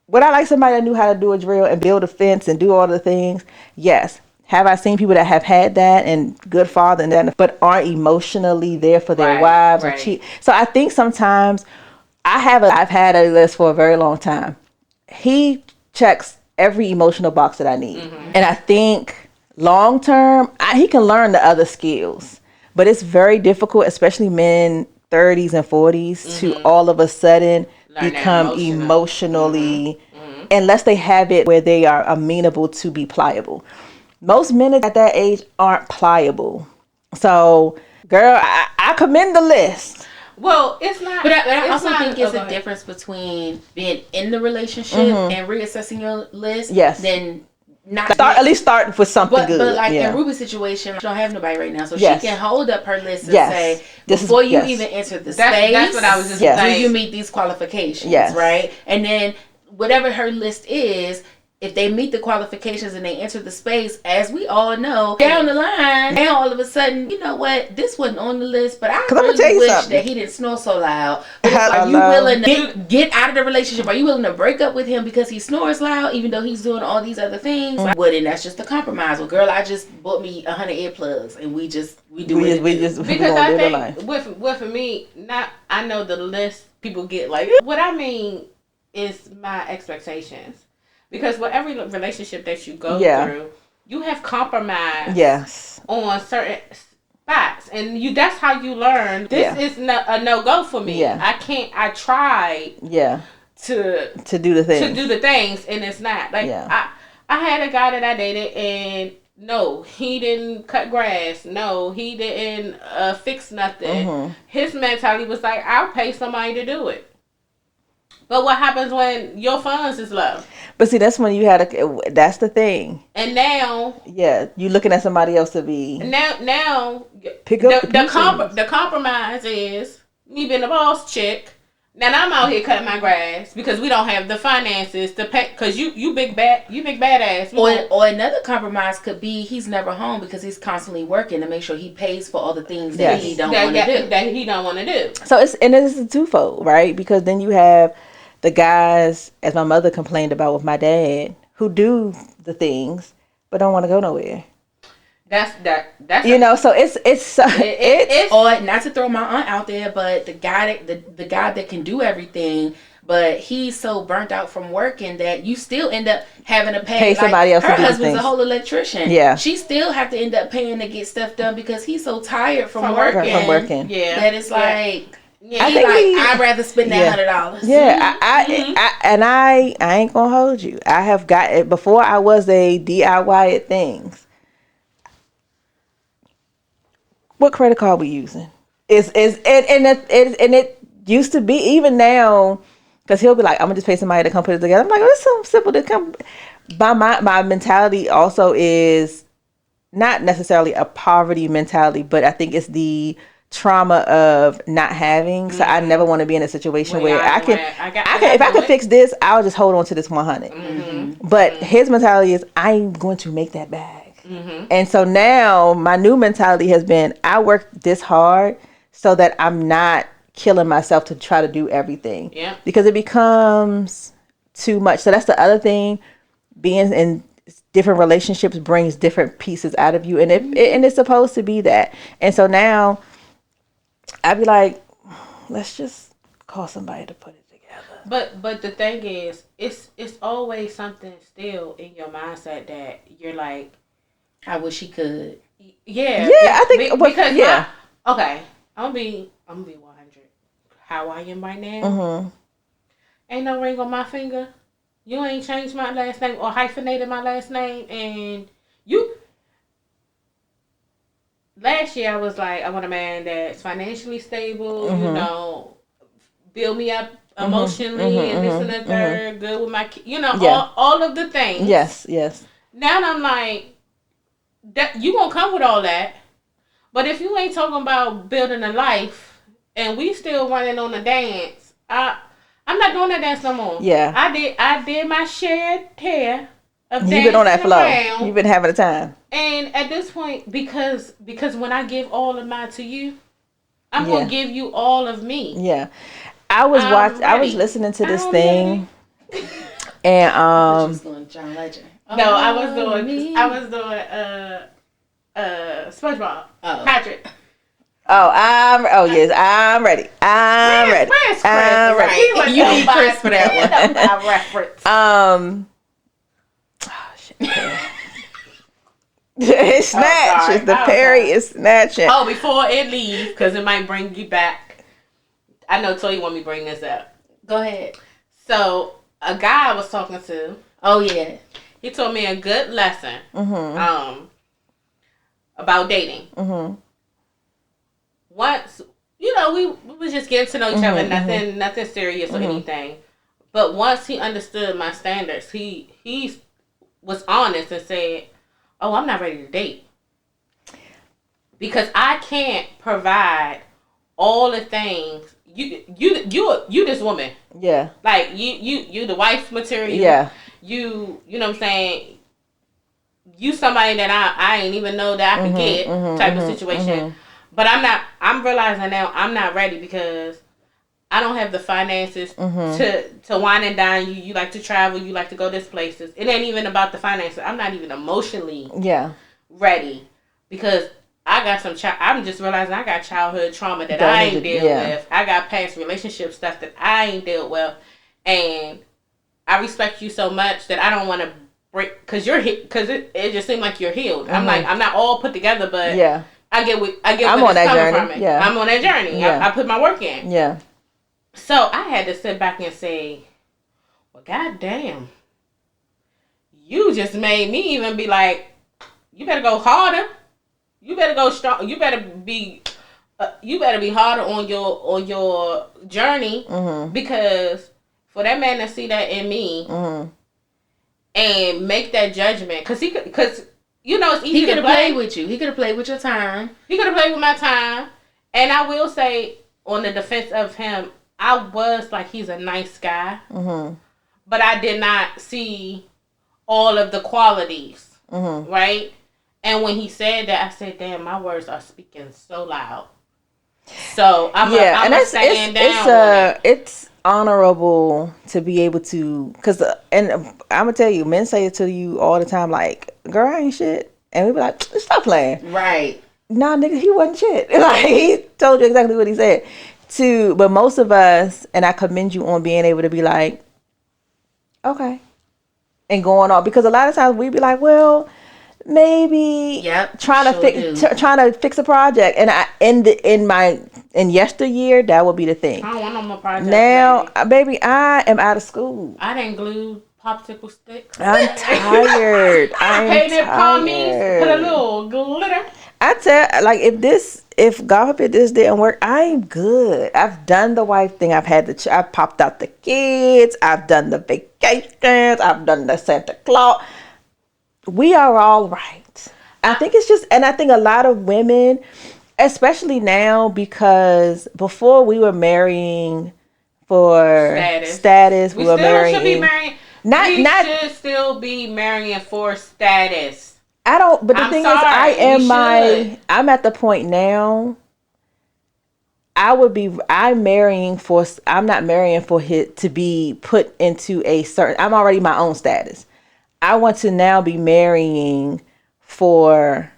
S2: Would I like somebody that knew how to do a drill and build a fence and do all the things? Yes. Have I seen people that have had that and good father and that, but aren't emotionally there for their wives or cheat? So I think sometimes I've had a list for a very long time. He checks every emotional box that I need. And I think long term, he can learn the other skills, but it's very difficult, especially men 30s and 40s, to all of a sudden become emotionally, unless they have it where they are amenable to be pliable. Most men at that age aren't pliable. So, girl, I commend the list.
S3: Well, it's not.
S1: But I also think it's a difference between being in the relationship and reassessing your list.
S2: Yes.
S1: Then
S2: at least start with something good.
S1: But like in Ruby's situation, she don't have nobody right now, so she can hold up her list and say, before you even enter the space,
S3: that's what I was just saying.
S1: Do you meet these qualifications? Right? And then whatever her list is, if they meet the qualifications and they enter the space, as we all know, down the line, now all of a sudden, you know what, this wasn't on the list, but I really wish that he didn't snore so loud. Are you willing to get out of the relationship? Are you willing to break up with him because he snores loud, even though he's doing all these other things? Well, then that's just a compromise. Well, girl, I just bought me 100 earplugs, and we do it.
S3: Because I think with me, I know the list people get, like, what I mean is my expectations. Because with every relationship that you go through, you have compromise on certain spots. And that's how you learn. This is a no-go for me. Yeah. I tried to do the things. And it's not. Like, I had a guy that I dated, and no, he didn't cut grass. No, he didn't fix nothing. His mentality was like, I'll pay somebody to do it. But what happens when your funds is low?
S2: But see, that's when you that's the thing.
S3: And now,
S2: you looking at somebody else to be.
S3: Now,
S2: pick up
S3: the compromise is me being a boss chick. Now I'm out here cutting my grass because we don't have the finances to pay. Cause you big badass.
S1: Or another compromise could be he's never home because he's constantly working to make sure he pays for all the things that he don't want to do.
S3: That he don't want to do.
S2: So it's a twofold, right? Because then you have the guys, as my mother complained about with my dad, who do the things but don't want to go nowhere.
S3: That's
S2: so it's
S1: or not to throw my aunt out there, but the guy that can do everything, but he's so burnt out from working that you still end up having to pay
S2: somebody else.
S1: Her husband's a whole electrician.
S2: Yeah,
S1: she still have to end up paying to get stuff done because he's so tired from working.
S3: Yeah,
S1: that it's like. Yeah,
S2: I think
S1: I'd rather spend that $100.
S2: Yeah, I ain't gonna hold you. I have got it before. I was a DIY at things. What credit card we using? It used to be, even now, because he'll be like, I'm gonna just pay somebody to come put it together. I'm like, oh, it's so simple to come. My mentality also is not necessarily a poverty mentality, but I think it's the trauma of not having. So I never want to be in a situation where if I can fix this, I'll just hold on to this 100. But his mentality is, I'm going to make that bag. And so now my new mentality has been, I work this hard so that I'm not killing myself to try to do everything.
S3: Yeah.
S2: Because it becomes too much. So that's the other thing. Being in different relationships brings different pieces out of you, and it's supposed to be that. And so now I'd be like, let's just call somebody to put it together.
S3: But the thing is, it's always something still in your mindset that you're like,
S1: I wish he could.
S3: Yeah.
S2: Yeah, I think
S3: because
S2: yeah.
S3: Okay, I'm gonna be 100. How I am right now.
S2: Mm-hmm.
S3: Ain't no ring on my finger. You ain't changed my last name or hyphenated my last name, and you. Last year I was like, I want a man that's financially stable,
S2: Mm-hmm.
S3: you know, build me up emotionally, and this and the third, good with my, all of the things.
S2: Yes.
S3: Now I'm like, that you gonna come with all that, but if you ain't talking about building a life, and we still running on the dance, I'm not doing that dance no more.
S2: Yeah.
S3: I did my shared hair of
S2: You've been on that flow.
S3: around,
S2: You've been having a time.
S3: and at this point, because when I give all of mine to you, I'm gonna give you all of me.
S2: Yeah. I was listening to this thing, and
S1: I was doing John Legend.
S3: No, I was doing SpongeBob. Patrick.
S2: Yes, I'm ready. I'm ready.
S3: Where's Chris?
S2: I'm ready.
S3: Right.
S1: You need Chris for that one.
S3: I reference.
S2: It's snatches. The Perry is snatching.
S3: Oh, before it leaves, because it might bring you back. I know Toy want me to bring this up.
S1: Go ahead.
S3: So, a guy I was talking to.
S1: Oh, yeah.
S3: He told me a good lesson. About dating. Once, we was just getting to know each other, nothing serious or anything. But once he understood my standards, he was honest and said, "Oh, I'm not ready to date because I can't provide all the things you this woman.
S2: Yeah,
S3: like you the wife material.
S2: Yeah,
S3: you know what I'm saying. You somebody that I ain't even know that I could get type of situation." But I'm realizing now I'm not ready because I don't have the finances to wine and dine you. You like to travel. You like to go this places. It ain't even about the finances. I'm not even emotionally ready because I got I'm just realizing I got childhood trauma that I ain't dealt with. I got past relationship stuff that I ain't dealt with. And I respect you so much that I don't want to break because it just seemed like you're healed. I'm like, I'm not all put together, but I get where
S2: I'm on
S3: it's
S2: that
S3: coming
S2: journey.
S3: from.
S2: Yeah.
S3: I'm on that journey. I put my work in.
S2: Yeah.
S3: So I had to sit back and say, well, goddamn, you just made me even be like, you better go harder. You better go strong. You better be harder on your journey because for that man to see that in me and make that judgment, because it's easy
S1: He could
S3: to
S1: have played with you. He could have played with your time.
S3: He could have played with my time. And I will say, on the defense of him, I was like, he's a nice guy. But I did not see all of the qualities. Right? And when he said that, I said, damn, my words are speaking so loud. So I'm stand down.
S2: It's honorable to be able to, and I'm gonna tell you, men say it to you all the time, like, girl, I ain't shit, and we be like, stop playing.
S1: Right?
S2: Nah, nigga, he wasn't shit. Like, he told you exactly what he said. But most of us, and I commend you on being able to be like, okay, and going on, because a lot of times we be like, well, maybe trying to fix a project, and in yesteryear that would be the thing.
S3: I don't want no more projects.
S2: Now, baby, I am out of school.
S3: I didn't glue popsicle sticks.
S2: I'm tired.
S3: I painted palmies, put a little glitter.
S2: I tell, like, if God forbid this didn't work, I'm good. I've done the wife thing. I've popped out the kids. I've done the vacations. I've done the Santa Claus. We are all right. I think it's just, and I think a lot of women, especially now, because before we were marrying for status, we were marrying.
S3: Should be marrying. We should still be marrying for status.
S2: I don't, but the thing is, I'm at the point now, I'm not marrying for it to be put into a certain, I'm already my own status. I want to now be marrying for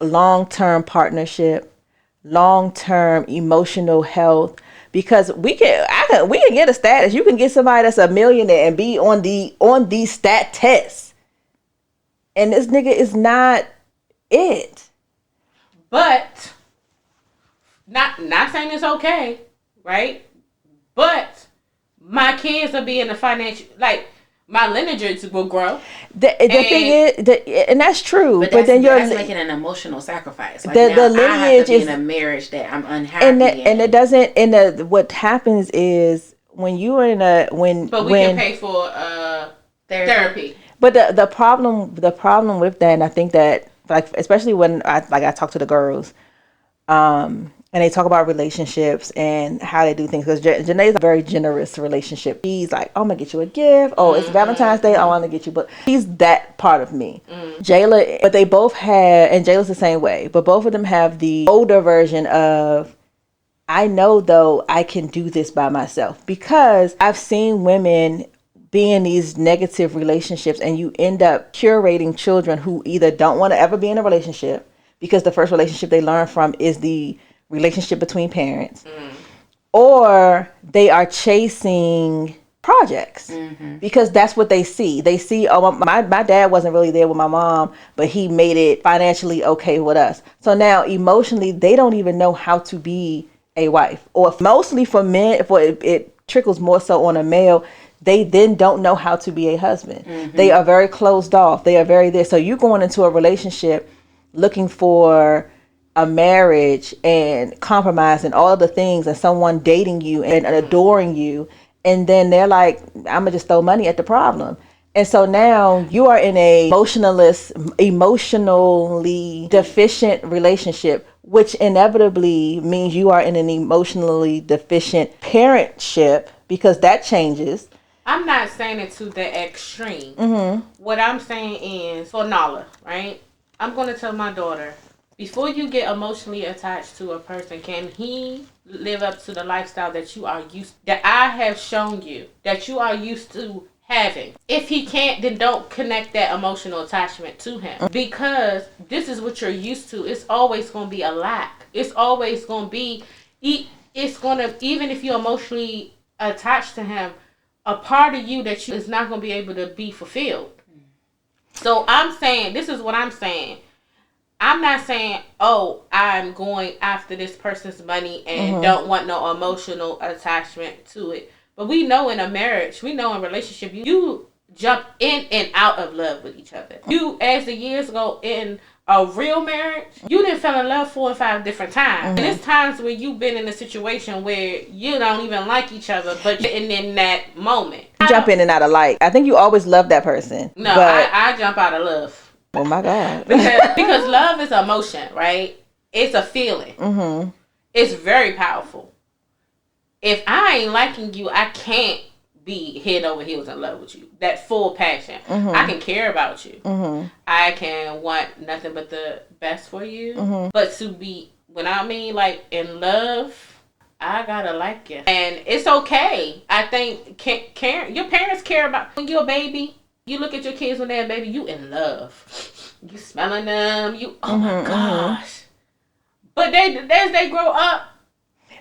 S2: long-term partnership, long-term emotional health, because we can get a status. You can get somebody that's a millionaire and be on the stat test, and this nigga is not it.
S3: But not saying it's okay, right? But my kids will be in the financial, like, my lineages will grow.
S2: The thing is, and that's true. But
S1: then
S2: that's
S1: making an emotional sacrifice. Like,
S2: the lineage
S1: I have to be
S2: is
S1: in a marriage that I'm unhappy
S2: and it doesn't. And what happens is when you are in a
S3: But we can pay for therapy.
S2: But the problem with that, and I think that, like, especially when I talk to the girls, and they talk about relationships and how they do things, because Janae's a very generous relationship. He's like, oh, I'm gonna get you a gift. Oh, it's Valentine's Day. I want to get you, but he's that part of me. Jayla, but they both have, and Jayla's the same way, but both of them have the older version of, I know though I can do this by myself, because I've seen women be in these negative relationships, and you end up curating children who either don't want to ever be in a relationship because the first relationship they learn from is the relationship between parents, or they are chasing projects because that's what they see. They see, oh, my dad wasn't really there with my mom, but he made it financially okay with us. So now emotionally, they don't even know how to be a wife. Or mostly for men, it trickles more so on a male, they then don't know how to be a husband. They are very closed off. They are very there. So you're going into a relationship looking for a marriage and compromise and all of the things, and someone dating you and adoring you, and then they're like, I'm gonna just throw money at the problem. And so now you are in a emotionally deficient relationship, which inevitably means you are in an emotionally deficient parentship, because that changes.
S3: I'm not saying it to the extreme. What I'm saying is, for Nala, right? I'm going to tell my daughter, before you get emotionally attached to a person, can he live up to the lifestyle that I have shown you, that you are used to having? If he can't, then don't connect that emotional attachment to him, because this is what you're used to. It's always going to be a lack. It's always going to be, even if you're emotionally attached to him, a part of you that is not going to be able to be fulfilled. So I'm saying, this is what I'm saying. I'm not saying, oh, I'm going after this person's money and don't want no emotional attachment to it. But we know in a marriage, we know in a relationship, you jump in and out of love with each other. You, as the years go in a real marriage, you didn't fall in love 4 or 5 different times. And it's times where you've been in a situation where you don't even like each other, but you're in that moment.
S2: You jump in and out of like. I think you always love that person.
S3: No, but I jump out of love.
S2: Oh my God.
S3: because love is emotion, right? It's a feeling. It's very powerful. If I ain't liking you, I can't be head over heels in love with you. That full passion. I can care about you. I can want nothing but the best for you. But to be, when I mean like in love, I gotta like you. And it's okay. I think your parents care about, when you're a baby, you look at your kids when they're a baby, you in love. You smelling them. Oh my gosh. But as they grow up.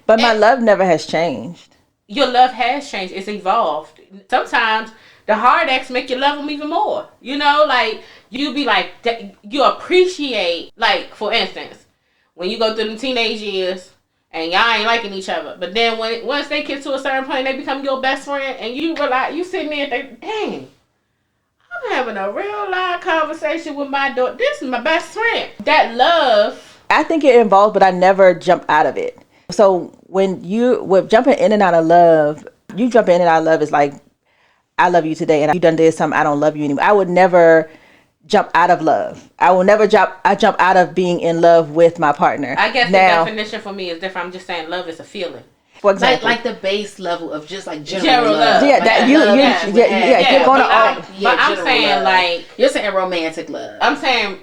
S2: But my love never has changed.
S3: Your love has changed. It's evolved. Sometimes the hard acts make you love them even more. You know, like, you be like, you appreciate, like, for instance, when you go through the teenage years and y'all ain't liking each other. But then once they get to a certain point, they become your best friend, and you realize, you sitting there and think, dang, I'm having a real live conversation with my daughter. This is my best friend. That love.
S2: I think it involved, but I never jump out of it. So with jumping in and out of love, you jump in and out of love is like, I love you today, and you done did something, I don't love you anymore. I would never jump out of love. I jump out of being in love with my partner.
S3: I guess now, the definition for me is different. I'm just saying love is a feeling.
S2: For example,
S1: like the base level of just like general love.
S2: Yeah, that you're going to.
S3: But I'm saying love. Like,
S1: you're saying romantic love.
S3: I'm saying,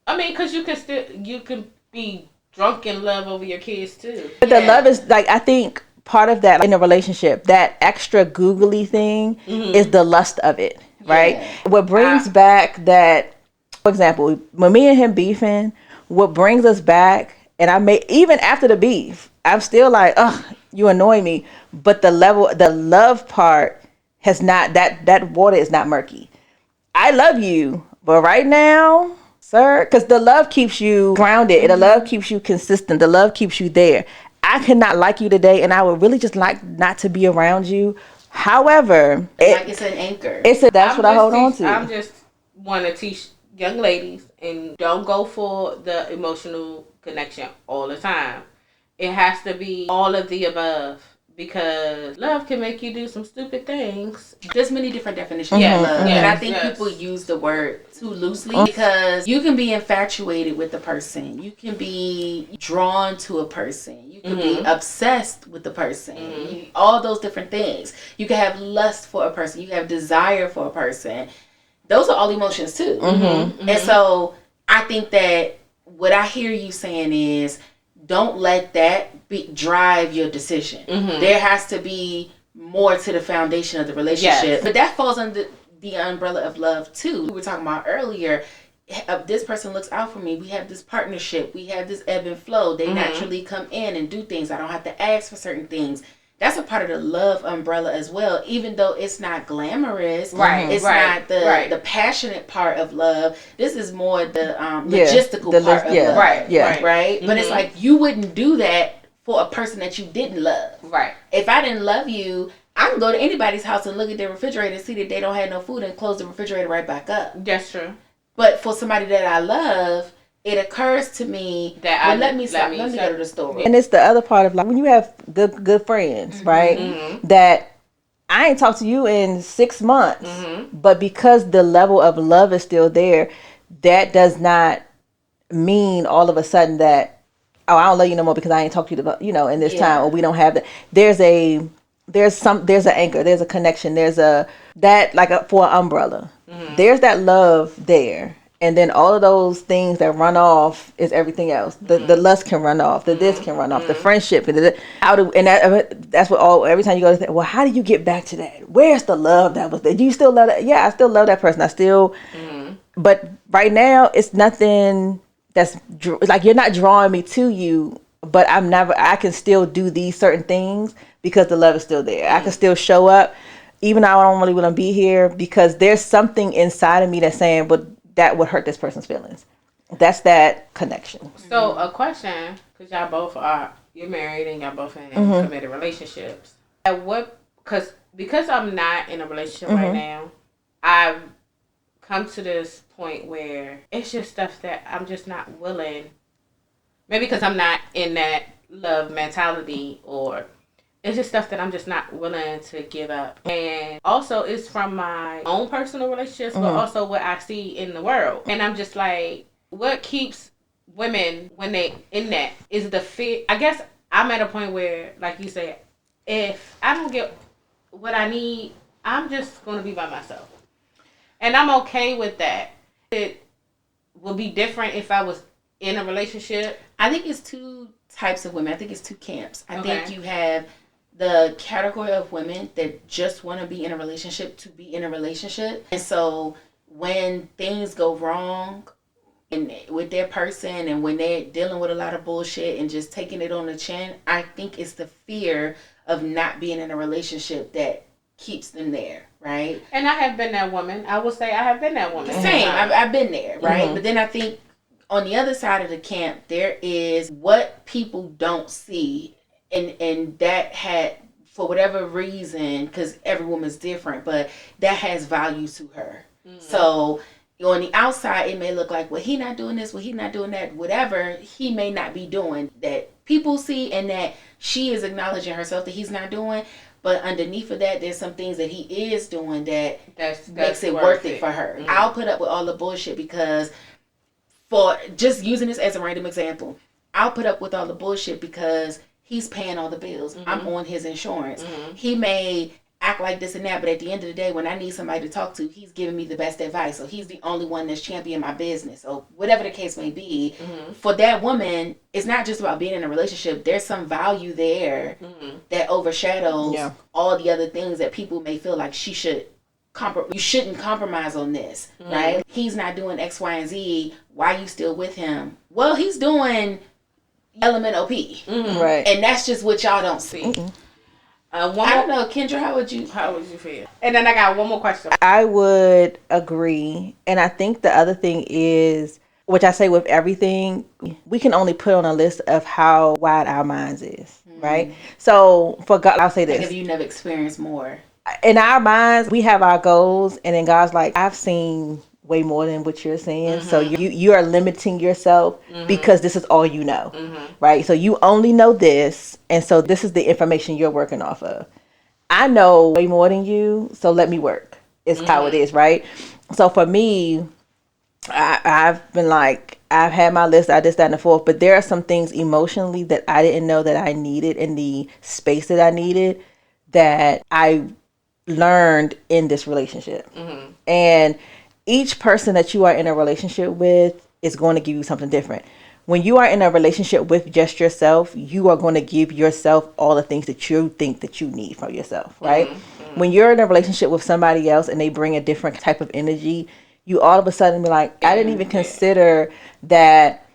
S3: I mean, because you can be drunken love over your kids too.
S2: But the love is like, I think part of that in a relationship, that extra googly thing is the lust of it, right? Yeah. What brings back that, for example, when me and him beefing, what brings us back, and I may, even after the beef, I'm still like, ugh, you annoy me. But the love part has not, that water is not murky. I love you, but right now, sir, because the love keeps you grounded, and the love keeps you consistent, the love keeps you there. I cannot like you today, and I would really just like not to be around you. However,
S1: it's an anchor.
S2: That's what I hold on to.
S3: I'm just want to teach young ladies, and don't go for the emotional connection all the time. It has to be all of the above, because love can make you do some stupid things.
S1: There's many different definitions of love. And I think people use the word too loosely, because you can be infatuated with the person. You can be drawn to a person. You can be obsessed with the person. All those different things. You can have lust for a person. You have desire for a person. Those are all emotions too. And so I think that what I hear you saying is, don't let that drive your decision. There has to be more to the foundation of the relationship. Yes. But that falls under the umbrella of love too. We were talking about earlier, this person looks out for me. We have this partnership. We have this ebb and flow. They naturally come in and do things. I don't have to ask for certain things. That's a part of the love umbrella as well, even though it's not glamorous. It's not the passionate part of love. This is more the logistical part of love. Right? But it's like, you wouldn't do that for a person that you didn't love. If I didn't love you, I can go to anybody's house and look at their refrigerator and see that they don't have no food and close the refrigerator right back up.
S3: That's true.
S1: But for somebody that I love, it occurs to me that let me go to the store.
S2: And it's the other part of, like, when you have good friends, right? That I ain't talked to you in 6 months, but because the level of love is still there, that does not mean all of a sudden that, oh, I don't love you no more because I ain't talked to you, in this time, or we don't have that. There's an anchor, there's a connection, for an umbrella. There's that love there. And then all of those things that run off is everything else. The lust can run off. The this can run off. The friendship. That's what every time you go to think, well, how do you get back to that? Where's the love that was there? Do you still love that? Yeah, I still love that person. I still, but right now it's nothing that's like, you're not drawing me to you, but I can still do these certain things because the love is still there. I can still show up even though I don't really want to be here, because there's something inside of me that's saying, but that would hurt this person's feelings. That's that connection.
S3: So a question, because y'all both you're married and y'all both in committed relationships. Because I'm not in a relationship right now, I've come to this point where it's just stuff that I'm just not willing. Maybe because I'm not in that love mentality, or it's just stuff that I'm just not willing to give up. And also it's from my own personal relationships, but also what I see in the world. And I'm just like, what keeps women when they in that is the fear. I guess I'm at a point where, like you said, if I don't get what I need, I'm just going to be by myself. And I'm okay with that. It would be different if I was in a relationship.
S1: I think it's two types of women. I think it's two camps. I think you have the category of women that just want to be in a relationship to be in a relationship. And so when things go wrong and with their person, and when they're dealing with a lot of bullshit and just taking it on the chin, I think it's the fear of not being in a relationship that keeps them there, right?
S3: And I have been that woman. I will say I have been that woman.
S1: Same. I've been there, right? But then I think on the other side of the camp, there is what people don't see. And that had, for whatever reason, because every woman's different, but that has value to her. So on the outside, it may look like, well, he not doing this, well, he not doing that, whatever he may not be doing that people see, and that she is acknowledging herself that he's not doing. But underneath of that, there's some things that he is doing that makes it worth it for her. I'll put up with all the bullshit because, for just using this as a random example, I'll put up with all the bullshit because he's paying all the bills. I'm on his insurance. He may act like this and that, but at the end of the day, when I need somebody to talk to, he's giving me the best advice. So he's the only one that's championing my business. So whatever the case may be, for that woman, it's not just about being in a relationship. There's some value there that overshadows all the other things that people may feel like you shouldn't compromise on this, right? He's not doing X, Y, and Z. Why you still with him? Well, he's doing elemental P,
S2: right?
S1: And that's just what y'all don't see. I don't know, Kendra. How would you
S3: feel? And then I got one more question.
S2: I would agree, and I think the other thing is, which I say with everything, we can only put on a list of how wide our minds is, right? So for God, I'll say this:
S1: like if you never experienced more.
S2: In our minds, we have our goals, and then God's like, I've seen way more than what you're saying. So you are limiting yourself because this is all you know, right? So you only know this, and so this is the information you're working off of. I know way more than you, so let me work. It's how it is, right? So for me, I've been like, I've had my list, I this, that, and the fourth, but there are some things emotionally that I didn't know that I needed in the space that I needed that I learned in this relationship. And each person that you are in a relationship with is going to give you something different. When you are in a relationship with just yourself, you are going to give yourself all the things that you think that you need from yourself, right? When you're in a relationship with somebody else and they bring a different type of energy, you all of a sudden be like, I didn't even consider that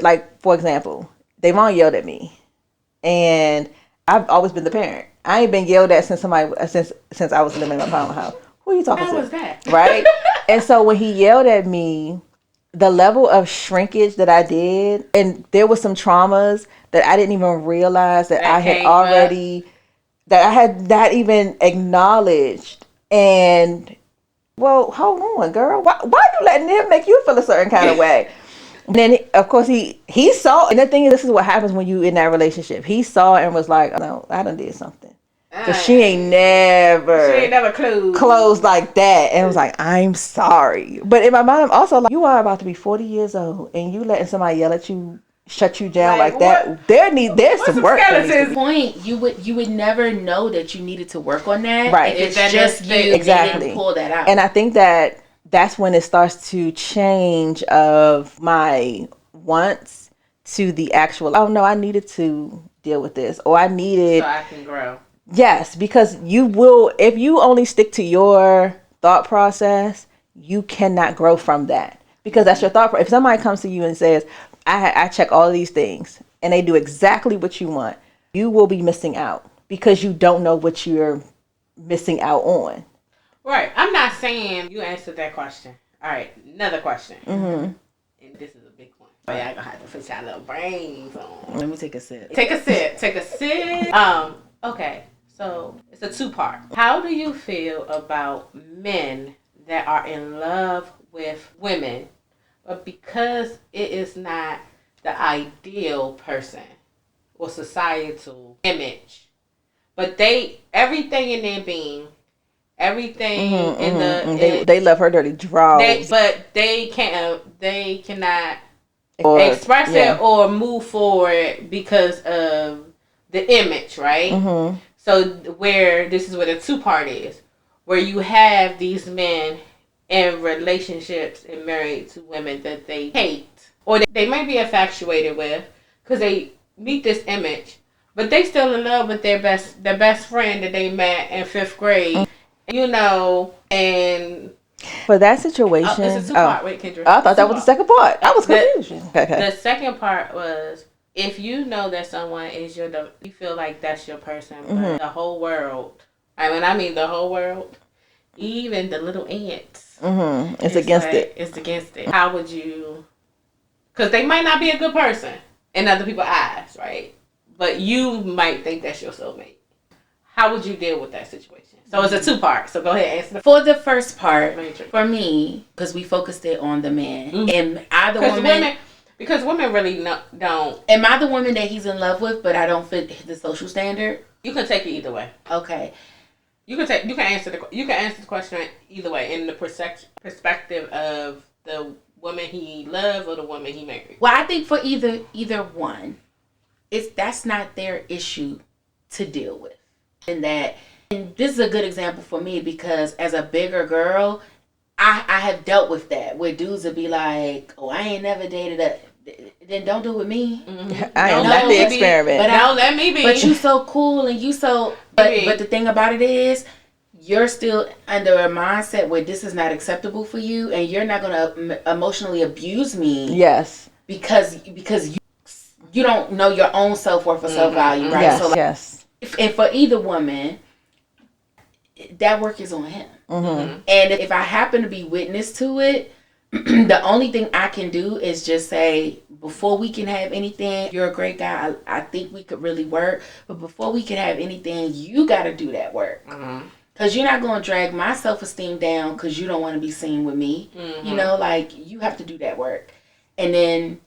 S2: like, for example, Devon yelled at me, and I've always been the parent. I ain't been yelled at since I was living in my parents' house. Who are you talking to?
S1: How was that?
S2: Right? And so when he yelled at me, the level of shrinkage that I did, and there was some traumas that I didn't even realize that I had already, that I had not even acknowledged. And, well, hold on, girl. Why you letting him make you feel a certain kind of way? And then, of course, he saw, and the thing is, this is what happens when you in that relationship. He saw and was like, no, I done did something. Because she ain't never closed like that. And I was like, I'm sorry. But in my mind, I'm also like, you are about to be 40 years old, and you letting somebody yell at you, shut you down like that. There's some work.
S1: At this point, you would never know that you needed to work on that.
S2: Right.
S1: If it's just you,
S2: exactly.
S1: And pull that out.
S2: And I think that's when it starts to change of my wants to the actual, oh no, I needed to deal with this, or I needed,
S3: so I can grow.
S2: Yes, because you will, if you only stick to your thought process, you cannot grow from that, because that's your thought. If somebody comes to you and says, I check all of these things, and they do exactly what you want, you will be missing out because you don't know what you're missing out on.
S3: Right. I'm not saying you answered that question. All right. Another question. And this is a big one. Oh, yeah, I'm going to have to put y'all little brains on.
S1: Let me take a sip.
S3: Take a sip. Okay. So it's a two-part. How do you feel about men that are in love with women, but because it is not the ideal person or societal image, but everything in their being, everything in the
S2: they love her dirty draws,
S3: but they cannot express it or move forward because of the image, right? So this is where the two-part is, where you have these men in relationships and married to women that they hate, or they might be infatuated with, because they meet this image, but they still in love with their best friend that they met in 5th grade, and
S2: for that situation,
S3: it's a two-part. Wait, Kendra.
S2: I thought that was the second part. I was confused. Okay.
S3: The second part was, if you know that someone is you feel like that's your person, but the whole world, when I mean the whole world, even the little ants,
S2: it's against it.
S3: It's against it. How would you, because they might not be a good person in other people's eyes, right? But you might think that's your soulmate. How would you deal with that situation? So it's a two-part. So go ahead, answer.
S1: For the first part, for me, because we focused it on the man, and either woman.
S3: Because women really don't.
S1: Am I the woman that he's in love with, but I don't fit the social standard?
S3: You can take it either way.
S1: Okay.
S3: You can answer the question either way, in the perspective of the woman he loves or the woman he married.
S1: Well, I think for either one, that's not their issue to deal with, and that And this is a good example for me because as a bigger girl, I have dealt with that, where dudes would be like, oh, I ain't never dated a... Then don't do it with me.
S2: I ain't not the experiment.
S1: But
S3: don't let me be.
S1: But you so cool and you so... But the thing about it is, you're still under a mindset where this is not acceptable for you, and you're not going to emotionally abuse me.
S2: Yes.
S1: Because you don't know your own self-worth or self-value, right?
S2: Yes,
S1: So
S2: yes.
S1: And for either woman, that work is on him. And if I happen to be witness to it, the only thing I can do is just say, before we can have anything, you're a great guy. I think we could really work. But before we can have anything, you got to do that work. Because you're not going to drag my self-esteem down because you don't want to be seen with me. You know, like, you have to do that work. And then,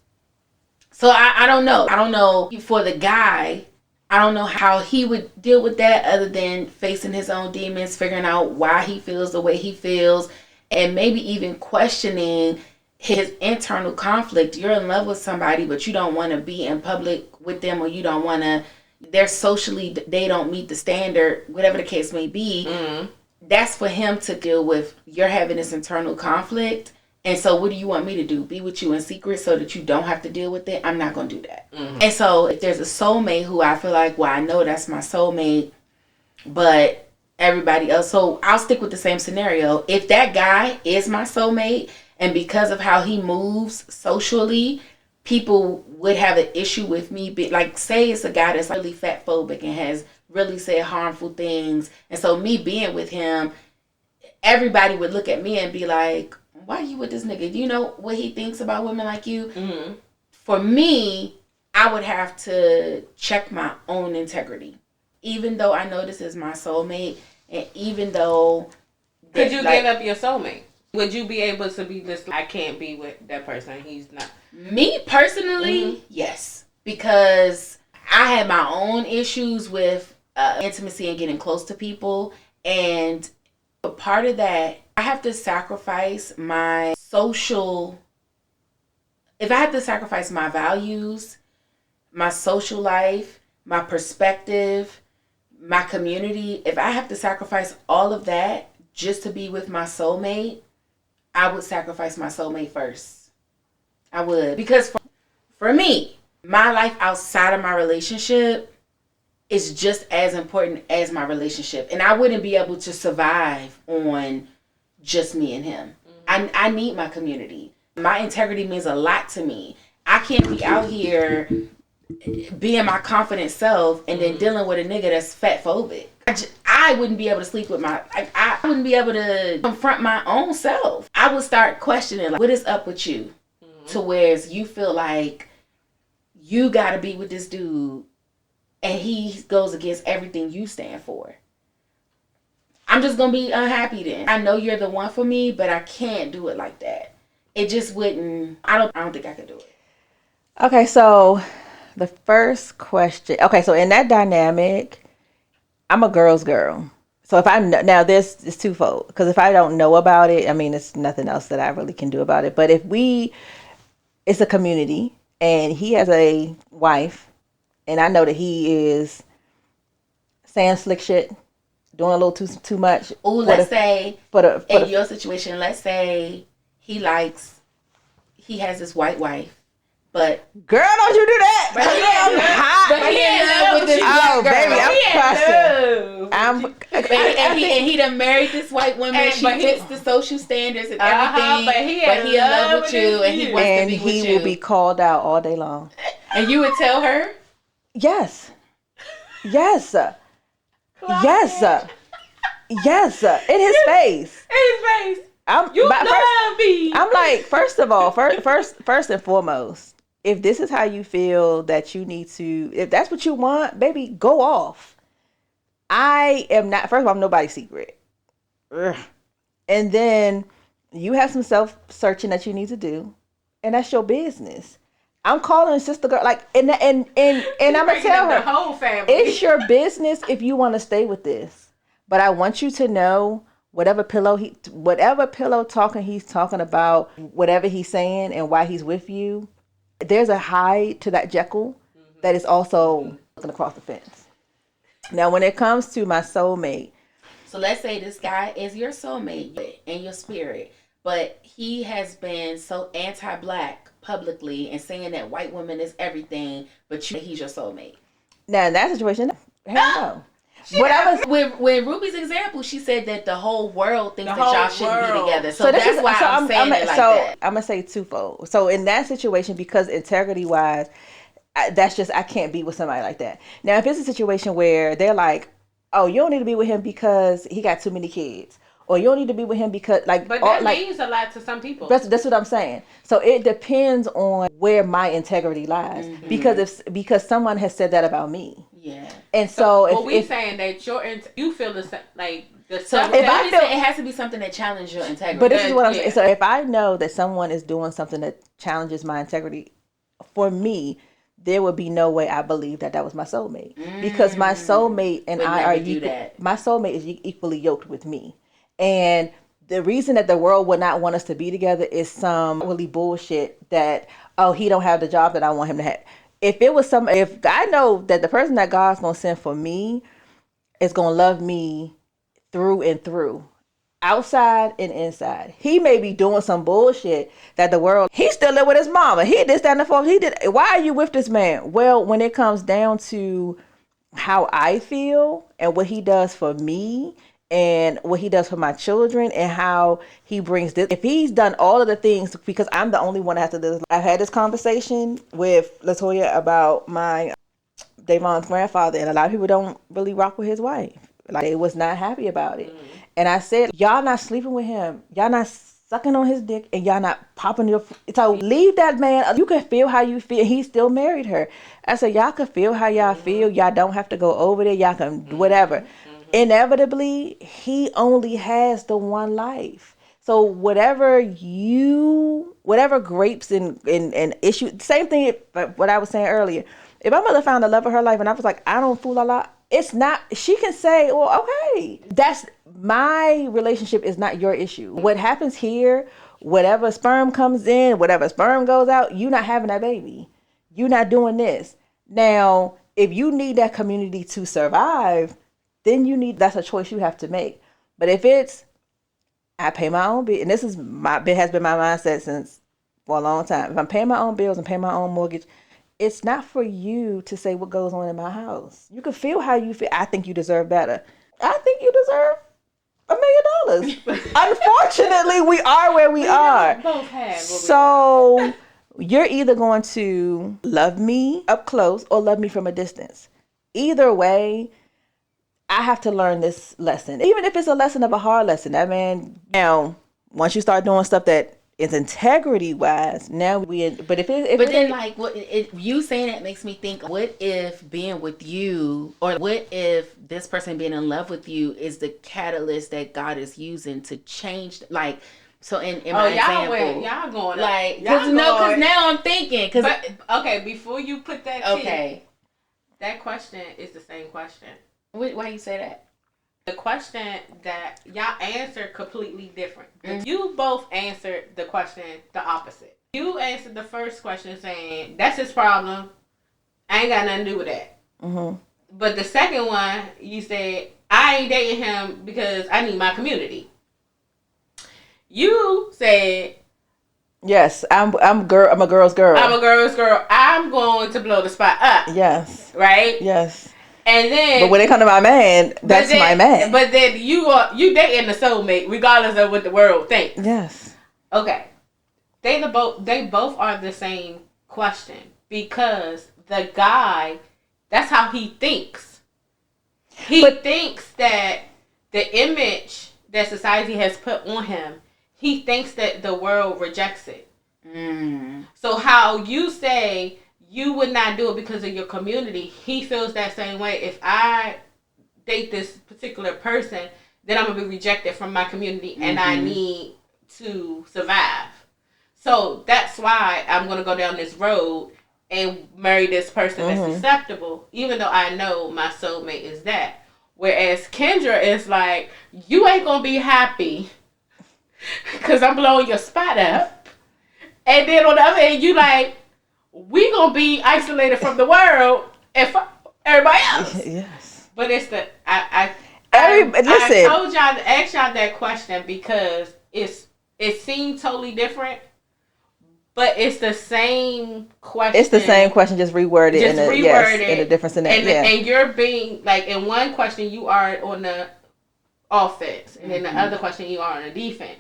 S1: so I don't know. I don't know for the guy. I don't know how he would deal with that other than facing his own demons, figuring out why he feels the way he feels, and maybe even questioning his internal conflict. You're in love with somebody, but you don't want to be in public with them, or you don't want to, they're socially, they don't meet the standard, whatever the case may be. That's for him to deal with. You're having this internal conflict. And so what do you want me to do? Be with you in secret so that you don't have to deal with it? I'm not going to do that. And so if there's a soulmate who I feel like, well, I know that's my soulmate, but everybody else, so I'll stick with the same scenario. If that guy is my soulmate, and because of how he moves socially, people would have an issue with me. Like, say it's a guy that's really fat phobic and has really said harmful things. And so me being with him, everybody would look at me and be like, why are you with this nigga? Do you know what he thinks about women like you? For me, I would have to check my own integrity. Even though I know this is my soulmate, and even though...
S3: Could you give up your soulmate? Would you be able to be this, I can't be with that person, he's not...
S1: Me, personally, yes. Because I had my own issues with intimacy and getting close to people, and a part of that, I have to sacrifice my social... If I have to sacrifice my values, my social life, my perspective, my community, if I have to sacrifice all of that just to be with my soulmate, I would sacrifice my soulmate first. I would. Because for me, my life outside of my relationship is just as important as my relationship. And I wouldn't be able to survive on just me and him. I need my community. My integrity means a lot to me. I can't be out here being my confident self and then dealing with a nigga that's fat phobic. I wouldn't be able to sleep with I wouldn't be able to confront my own self. I would start questioning, like, what is up with you? To where you feel like you gotta be with this dude and he goes against everything you stand for. I'm just gonna be unhappy then. I know you're the one for me, but I can't do it like that. It just wouldn't. I don't think I could do it.
S2: Okay, so the first question. Okay, so in that dynamic, I'm a girl's girl. So if I now this is twofold, because if I don't know about it, I mean, it's nothing else that I really can do about it. But if it's a community and he has a wife, and I know that he is saying slick shit, doing a little too much.
S1: Oh, let's say in your situation, let's say he has this white wife, but
S2: girl, don't you do that?
S1: But I'm hot. But he in love with this black girl. And he done married this white woman. And she fits the social standards and everything. But he in love with you, and he wants to be with you.
S2: And he will be called out all day long.
S1: And you would tell her?
S2: Yes. Yes. Yes. Yes. In his face.
S3: In his face.
S1: You love me.
S2: I'm like, first of all, first and foremost, if this is how you feel that you need to, if that's what you want, baby, go off. I am not, first of all, I'm nobody's secret. Ugh. And then you have some self-searching that you need to do, and that's your business. I'm calling sister girl, like, and I'm gonna tell her,
S3: the whole family.
S2: It's your business if you want to stay with this. But I want you to know, whatever pillow talking he's talking about, whatever he's saying and why he's with you, there's a Hyde to that Jekyll that is also looking across the fence. Now, when it comes to my soulmate,
S1: So let's say this guy is your soulmate in your spirit, but he has been so anti-black publicly and saying that white women is everything, but he's your soulmate.
S2: Now in that situation, hell no.
S1: With Ruby's example, she said that the whole world thinks that y'all shouldn't be together. So that's why I'm saying it like that.
S2: I'm gonna say twofold. So in that situation, because integrity wise, that's just, I can't be with somebody like that. Now if it's a situation where they're like, oh, you don't need to be with him because he got too many kids, or you don't need to be with him because
S3: but that means a lot to some people.
S2: That's what I'm saying. So it depends on where my integrity lies, because someone has said that about me.
S1: Yeah.
S2: And so
S3: if saying that you feel the same, like the
S1: stuff. If I feel it has to be something that challenges your integrity.
S2: But this is what I'm saying. So if I know that someone is doing something that challenges my integrity, for me, there would be no way I believe that was my soulmate, because my soulmate and I are my soulmate is equally yoked with me. And the reason that the world would not want us to be together is some really bullshit that, oh, he don't have the job that I want him to have. If I know that the person that God's going to send for me is going to love me through and through, outside and inside. He may be doing some bullshit that the world, he still live with his mama. He this, that, and the fourth. He did. Why are you with this man? Well, when it comes down to how I feel and what he does for me and what he does for my children and how he brings this, if he's done all of the things, because I'm the only one that has to do this. I've had this conversation with LaToya about my Davon's grandfather, and a lot of people don't really rock with his wife. Like, they was not happy about it. And I said, y'all not sleeping with him, y'all not sucking on his dick, and y'all not popping your, so leave that man. You can feel how you feel. He still married her. I said, y'all can feel how y'all feel. Y'all don't have to go over there. Y'all can whatever. Inevitably, he only has the one life. So whatever grapes and issues, same thing what I was saying earlier. If my mother found the love of her life and I was like, I don't fool a lot, it's not, she can say, well, okay, that's my relationship is not your issue. What happens here, whatever sperm comes in, whatever sperm goes out, you're not having that baby. You're not doing this. Now, if you need that community to survive, then that's a choice you have to make. But if it's, I pay my own bill, and this is has been my mindset for a long time. If I'm paying my own bills and paying my own mortgage, it's not for you to say what goes on in my house. You can feel how you feel. I think you deserve better. I think you deserve $1 million. Unfortunately, we are where we are.
S3: Both have.
S2: So you're either going to love me up close or love me from a distance. Either way, I have to learn this lesson. Even if it's a lesson of a hard lesson. I mean, now, once you start doing stuff that is integrity wise, now
S1: you saying that makes me think, what if being with you, or what if this person being in love with you is the catalyst that God is using to change, like, so in my example,
S3: y'all going
S1: like, because now I'm thinking,
S3: okay, before you put that that question is the same question.
S1: Why you say that?
S3: The question that y'all answered completely different. You both answered the question the opposite. You answered the first question saying, that's his problem. I ain't got nothing to do with that.
S2: Mm-hmm.
S3: But the second one, you said, I ain't dating him because I need my community. You said,
S2: yes, I'm a girl's girl.
S3: I'm a girl's girl. I'm going to blow the spot up.
S2: Yes.
S3: Right?
S2: Yes.
S3: And then,
S2: but when it comes to my man, that's my man.
S3: But then you dating the soulmate, regardless of what the world thinks.
S2: Yes.
S3: Okay. They both are the same question, because the guy, that's how he thinks. He thinks that the image that society has put on him, he thinks that the world rejects it. So how you say you would not do it because of your community, he feels that same way. If I date this particular person, then I'm going to be rejected from my community, and I need to survive. So that's why I'm going to go down this road and marry this person that's acceptable, even though I know my soulmate is that. Whereas Kendra is like, you ain't going to be happy because I'm blowing your spot up. And then on the other hand, you like, we going to be isolated from the world and everybody else.
S2: Yes.
S3: But it's the, I told y'all to ask y'all that question because it seemed totally different, but it's the same question.
S2: It's the same question, just reworded in a different scenario.
S3: And you're being like, in one question you are on the offense, and then the other question you are on the defense.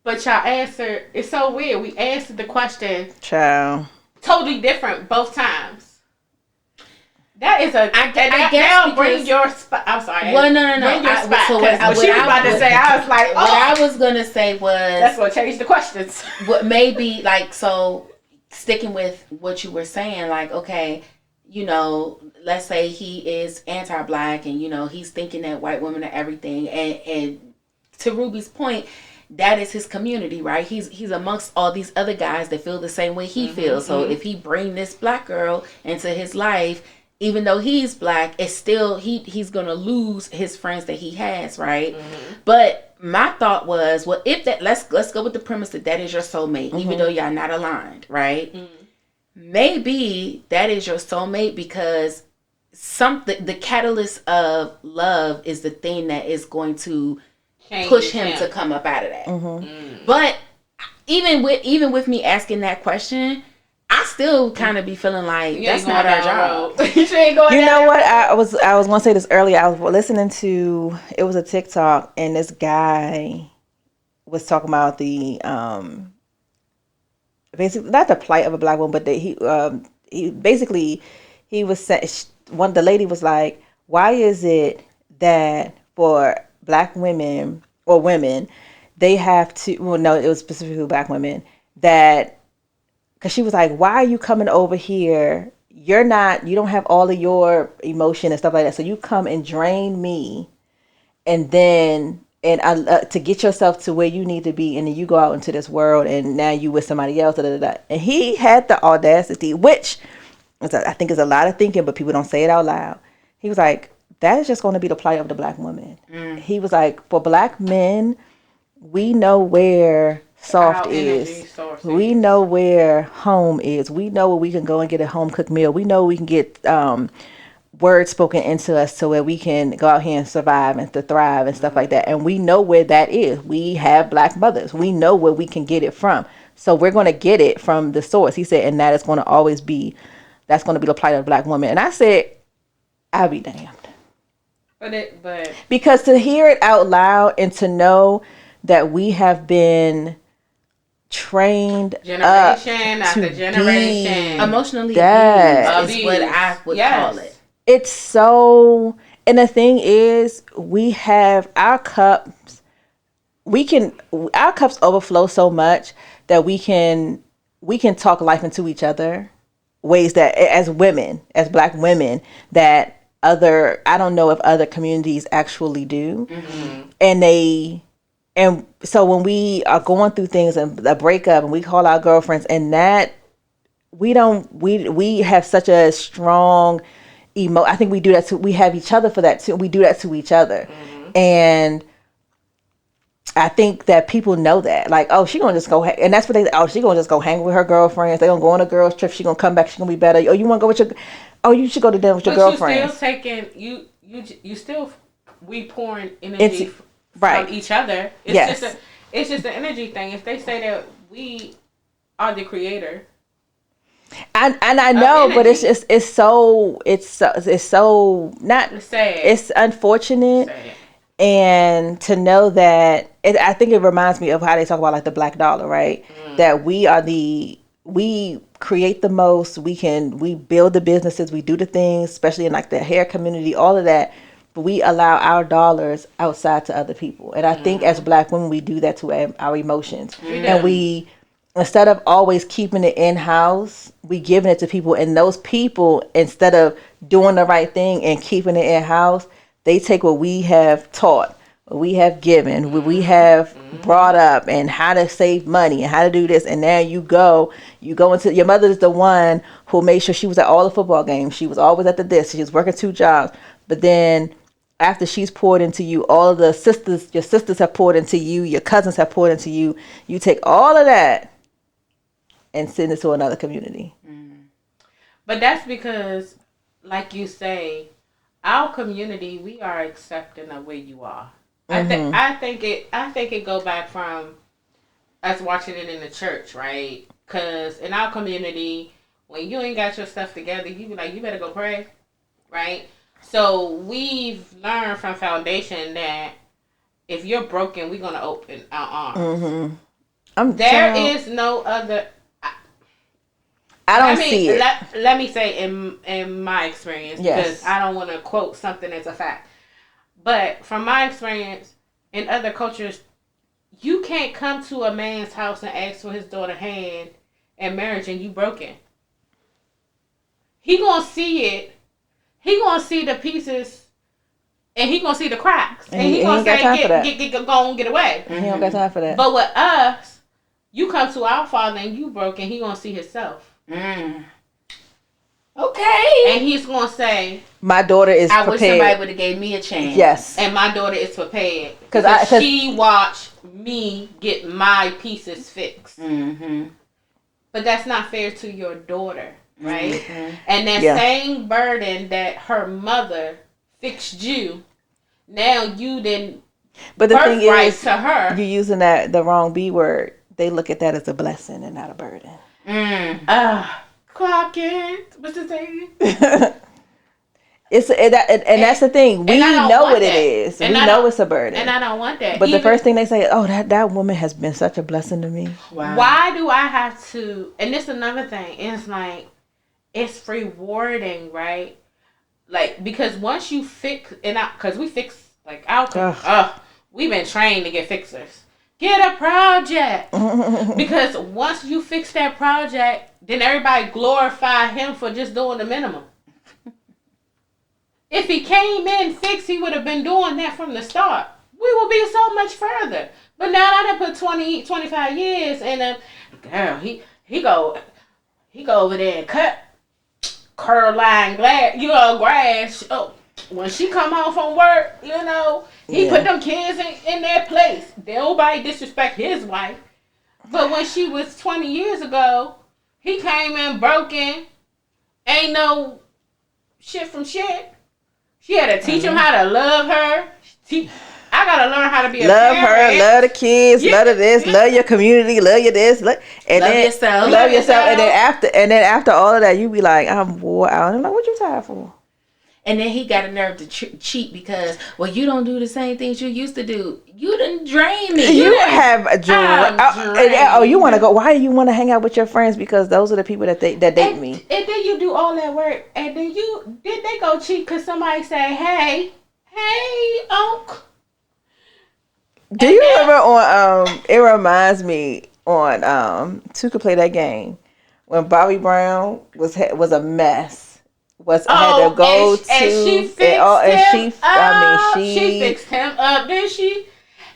S3: But y'all answered, it's so weird. We answered the question totally different both times. That is I guess now bring your spot. I'm sorry.
S1: Well, no.
S3: Bring your spot. So what she was about to say, I was like,
S1: what I was gonna say was
S3: that's what changed the questions.
S1: What maybe like so sticking with what you were saying, like okay, you know, let's say he is anti-black, and you know he's thinking that white women are everything, and to Ruby's point, that is his community, right? He's amongst all these other guys that feel the same way he feels. So if he bring this black girl into his life, even though he's black, it's still he's gonna lose his friends that he has, right? But my thought was, well, if that let's go with the premise that is your soulmate, even though y'all not aligned, right? Maybe that is your soulmate because the catalyst of love is the thing that is going to push him to come up out of that. But even with me asking that question, I still kind of be feeling like that's not our job.
S3: You ain't going.
S2: You know what? I was going to say this earlier. I was listening to, it was a TikTok, and this guy was talking about the basically not the plight of a black woman, but he basically he was saying, the lady was like, why is it that for black women or women they have to? Well, no, it was specifically black women that. Because she was like, why are you coming over here? You don't have all of your emotion and stuff like that. So you come and drain me, and then to get yourself to where you need to be, and then you go out into this world, and now you with somebody else. And he had the audacity, which I think is a lot of thinking, but people don't say it out loud. He was like, that is just going to be the plight of the black woman. He was like, for black men, we know where soft is. We know where home is. We know where we can go and get a home cooked meal. We know we can get words spoken into us so where we can go out here and survive and to thrive and stuff like that. And we know where that is. We have black mothers. We know where we can get it from. So we're going to get it from the source. He said, and that is going to always be, that's going to be the plight of the black woman. And I said, I'll be damned.
S3: But
S2: because to hear it out loud and to know that we have been trained
S3: generation after generation
S1: emotionally abused is what I would call it.
S2: It's so, and the thing is, we have our cups overflow so much that we can talk life into each other, ways that as women, as black women, that I don't know if other communities actually do. And so when we are going through things and a breakup and we call our girlfriends, and that we have such a strong I think we do that we have each other for that too. We do that to each other. And I think that people know that, like, oh, she gonna just go, and that's what she gonna just go hang with her girlfriends. They gonna go on a girls trip. She gonna come back. She gonna be better. Oh, you wanna go with you should go to dinner with your girlfriends.
S3: But you still we pouring energy from each other. It's just an energy thing. If they say that we are the creator,
S2: and I know, but it's so not.
S3: It's sad.
S2: It's unfortunate.
S3: Sad.
S2: And to know that, I think it reminds me of how they talk about like the black dollar, right? That we create the most, we build the businesses, we do the things, especially in like the hair community, all of that. But we allow our dollars outside to other people. And I think as black women, we do that to our emotions. And we, instead of always keeping it in-house, we giving it to people. And those people, instead of doing the right thing and keeping it in-house, they take what we have taught, what we have given, what we have brought up, and how to save money and how to do this. And now you go into, your mother is the one who made sure she was at all the football games. She was always at she was working 2 jobs. But then after she's poured into you, all of your sisters have poured into you, your cousins have poured into you. You take all of that and send it to another community.
S3: But that's because, like you say, our community, we are accepting of where you are. I think it go back from us watching it in the church, right? Because in our community, when you ain't got your stuff together, you be like, you better go pray, right? So we've learned from foundation that if you're broken, we're gonna open our arms. There is no other.
S2: I don't see it.
S3: Let me say in my experience, because I don't want to quote something as a fact. But from my experience, in other cultures, you can't come to a man's house and ask for his daughter's hand in marriage and you broken. He gonna see it. He gonna see the pieces, and he gonna see the cracks, and he gonna say, get away.
S2: He don't got time for that.
S3: But with us, you come to our Father and you broken, he gonna see himself.
S1: Okay.
S3: And he's gonna say,
S2: my daughter is prepared.
S1: I wish somebody would have gave me a chance.
S2: Yes.
S3: And my daughter is prepared. Because she watched me get my pieces fixed. But that's not fair to your daughter, right? And that same burden that her mother fixed you, now you then
S2: but the thing is,
S3: to her.
S2: You're using the wrong B word. They look at that as a blessing and not a burden.
S3: Clock it. What's the saying?
S2: That's the thing. We know what it is. We know it's a burden.
S3: And I don't want that.
S2: But the first thing they say, oh, that woman has been such a blessing to me.
S3: Wow. Why do I have to? And this is another thing. It's like, it's rewarding, right? Like, because once you fix, because we fix, like, we've been trained to get fixers. Get a project. Because once you fix that project, then everybody glorify him for just doing the minimum. If he came in fixed, he would have been doing that from the start. We will be so much further. But now I done put 20, 25 years in girl, he go over there and cut curl line grass. Oh, when she come home from work, he put them kids in their place. Nobody disrespect his wife. But when she was 20 years ago, he came in broken. Ain't no shit from shit. She had to teach him how to love her. I gotta learn how to be a
S2: love
S3: parent.
S2: Her, love the kids, love this, love your community, love your this, love yourself, and then after all of that, you be like, I'm wore out. And I'm like, what you tired for?
S1: And then he got a nerve to cheat because, well, you don't do the same things you used to do. You done drain me.
S2: You have a you want to go? Why do you want to hang out with your friends? Because those are the people that date me.
S3: And then you do all that work, and then they go cheat because somebody say, hey, uncle.
S2: Do you remember on it reminds me on Two Could Play That Game when Bobby Brown was a mess. Had to go to
S3: she fixed him up, didn't she?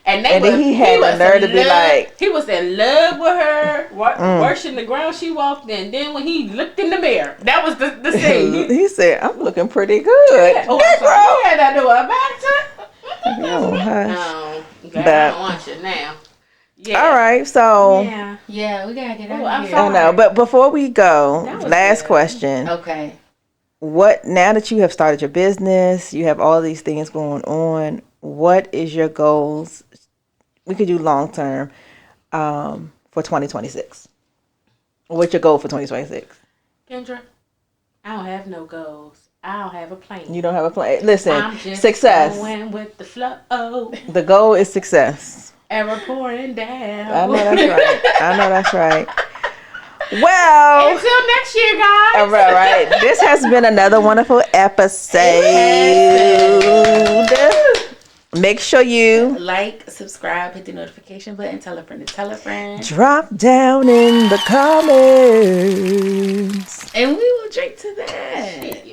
S3: And then he had the nerve to be like, he was in love with her, worshiping the ground she walked in. Then when he looked in the mirror, that was the scene.
S2: He said, "I'm looking pretty good."
S3: Yeah, that do a back I don't want you now. Yeah.
S2: All right, so
S1: yeah, we gotta get out of here.
S2: I know, but before we go, last question.
S1: Okay.
S2: Now that you have started your business, you have all these things going on, what is your goals? We could do long term for 2026. What's your goal for 2026?
S3: Kendra, I don't have no goals. I don't have a plan.
S2: You don't have a plan. Listen,
S3: I'm just
S2: success.
S3: Going with the flow.
S2: The goal is success.
S3: Ever pouring down.
S2: I know that's right. Well,
S3: until next year, guys.
S2: All right. This has been another wonderful episode. Make sure you
S1: like, subscribe, hit the notification button, tell a friend to tell a friend.
S2: Drop down in the comments.
S1: And we will drink to that.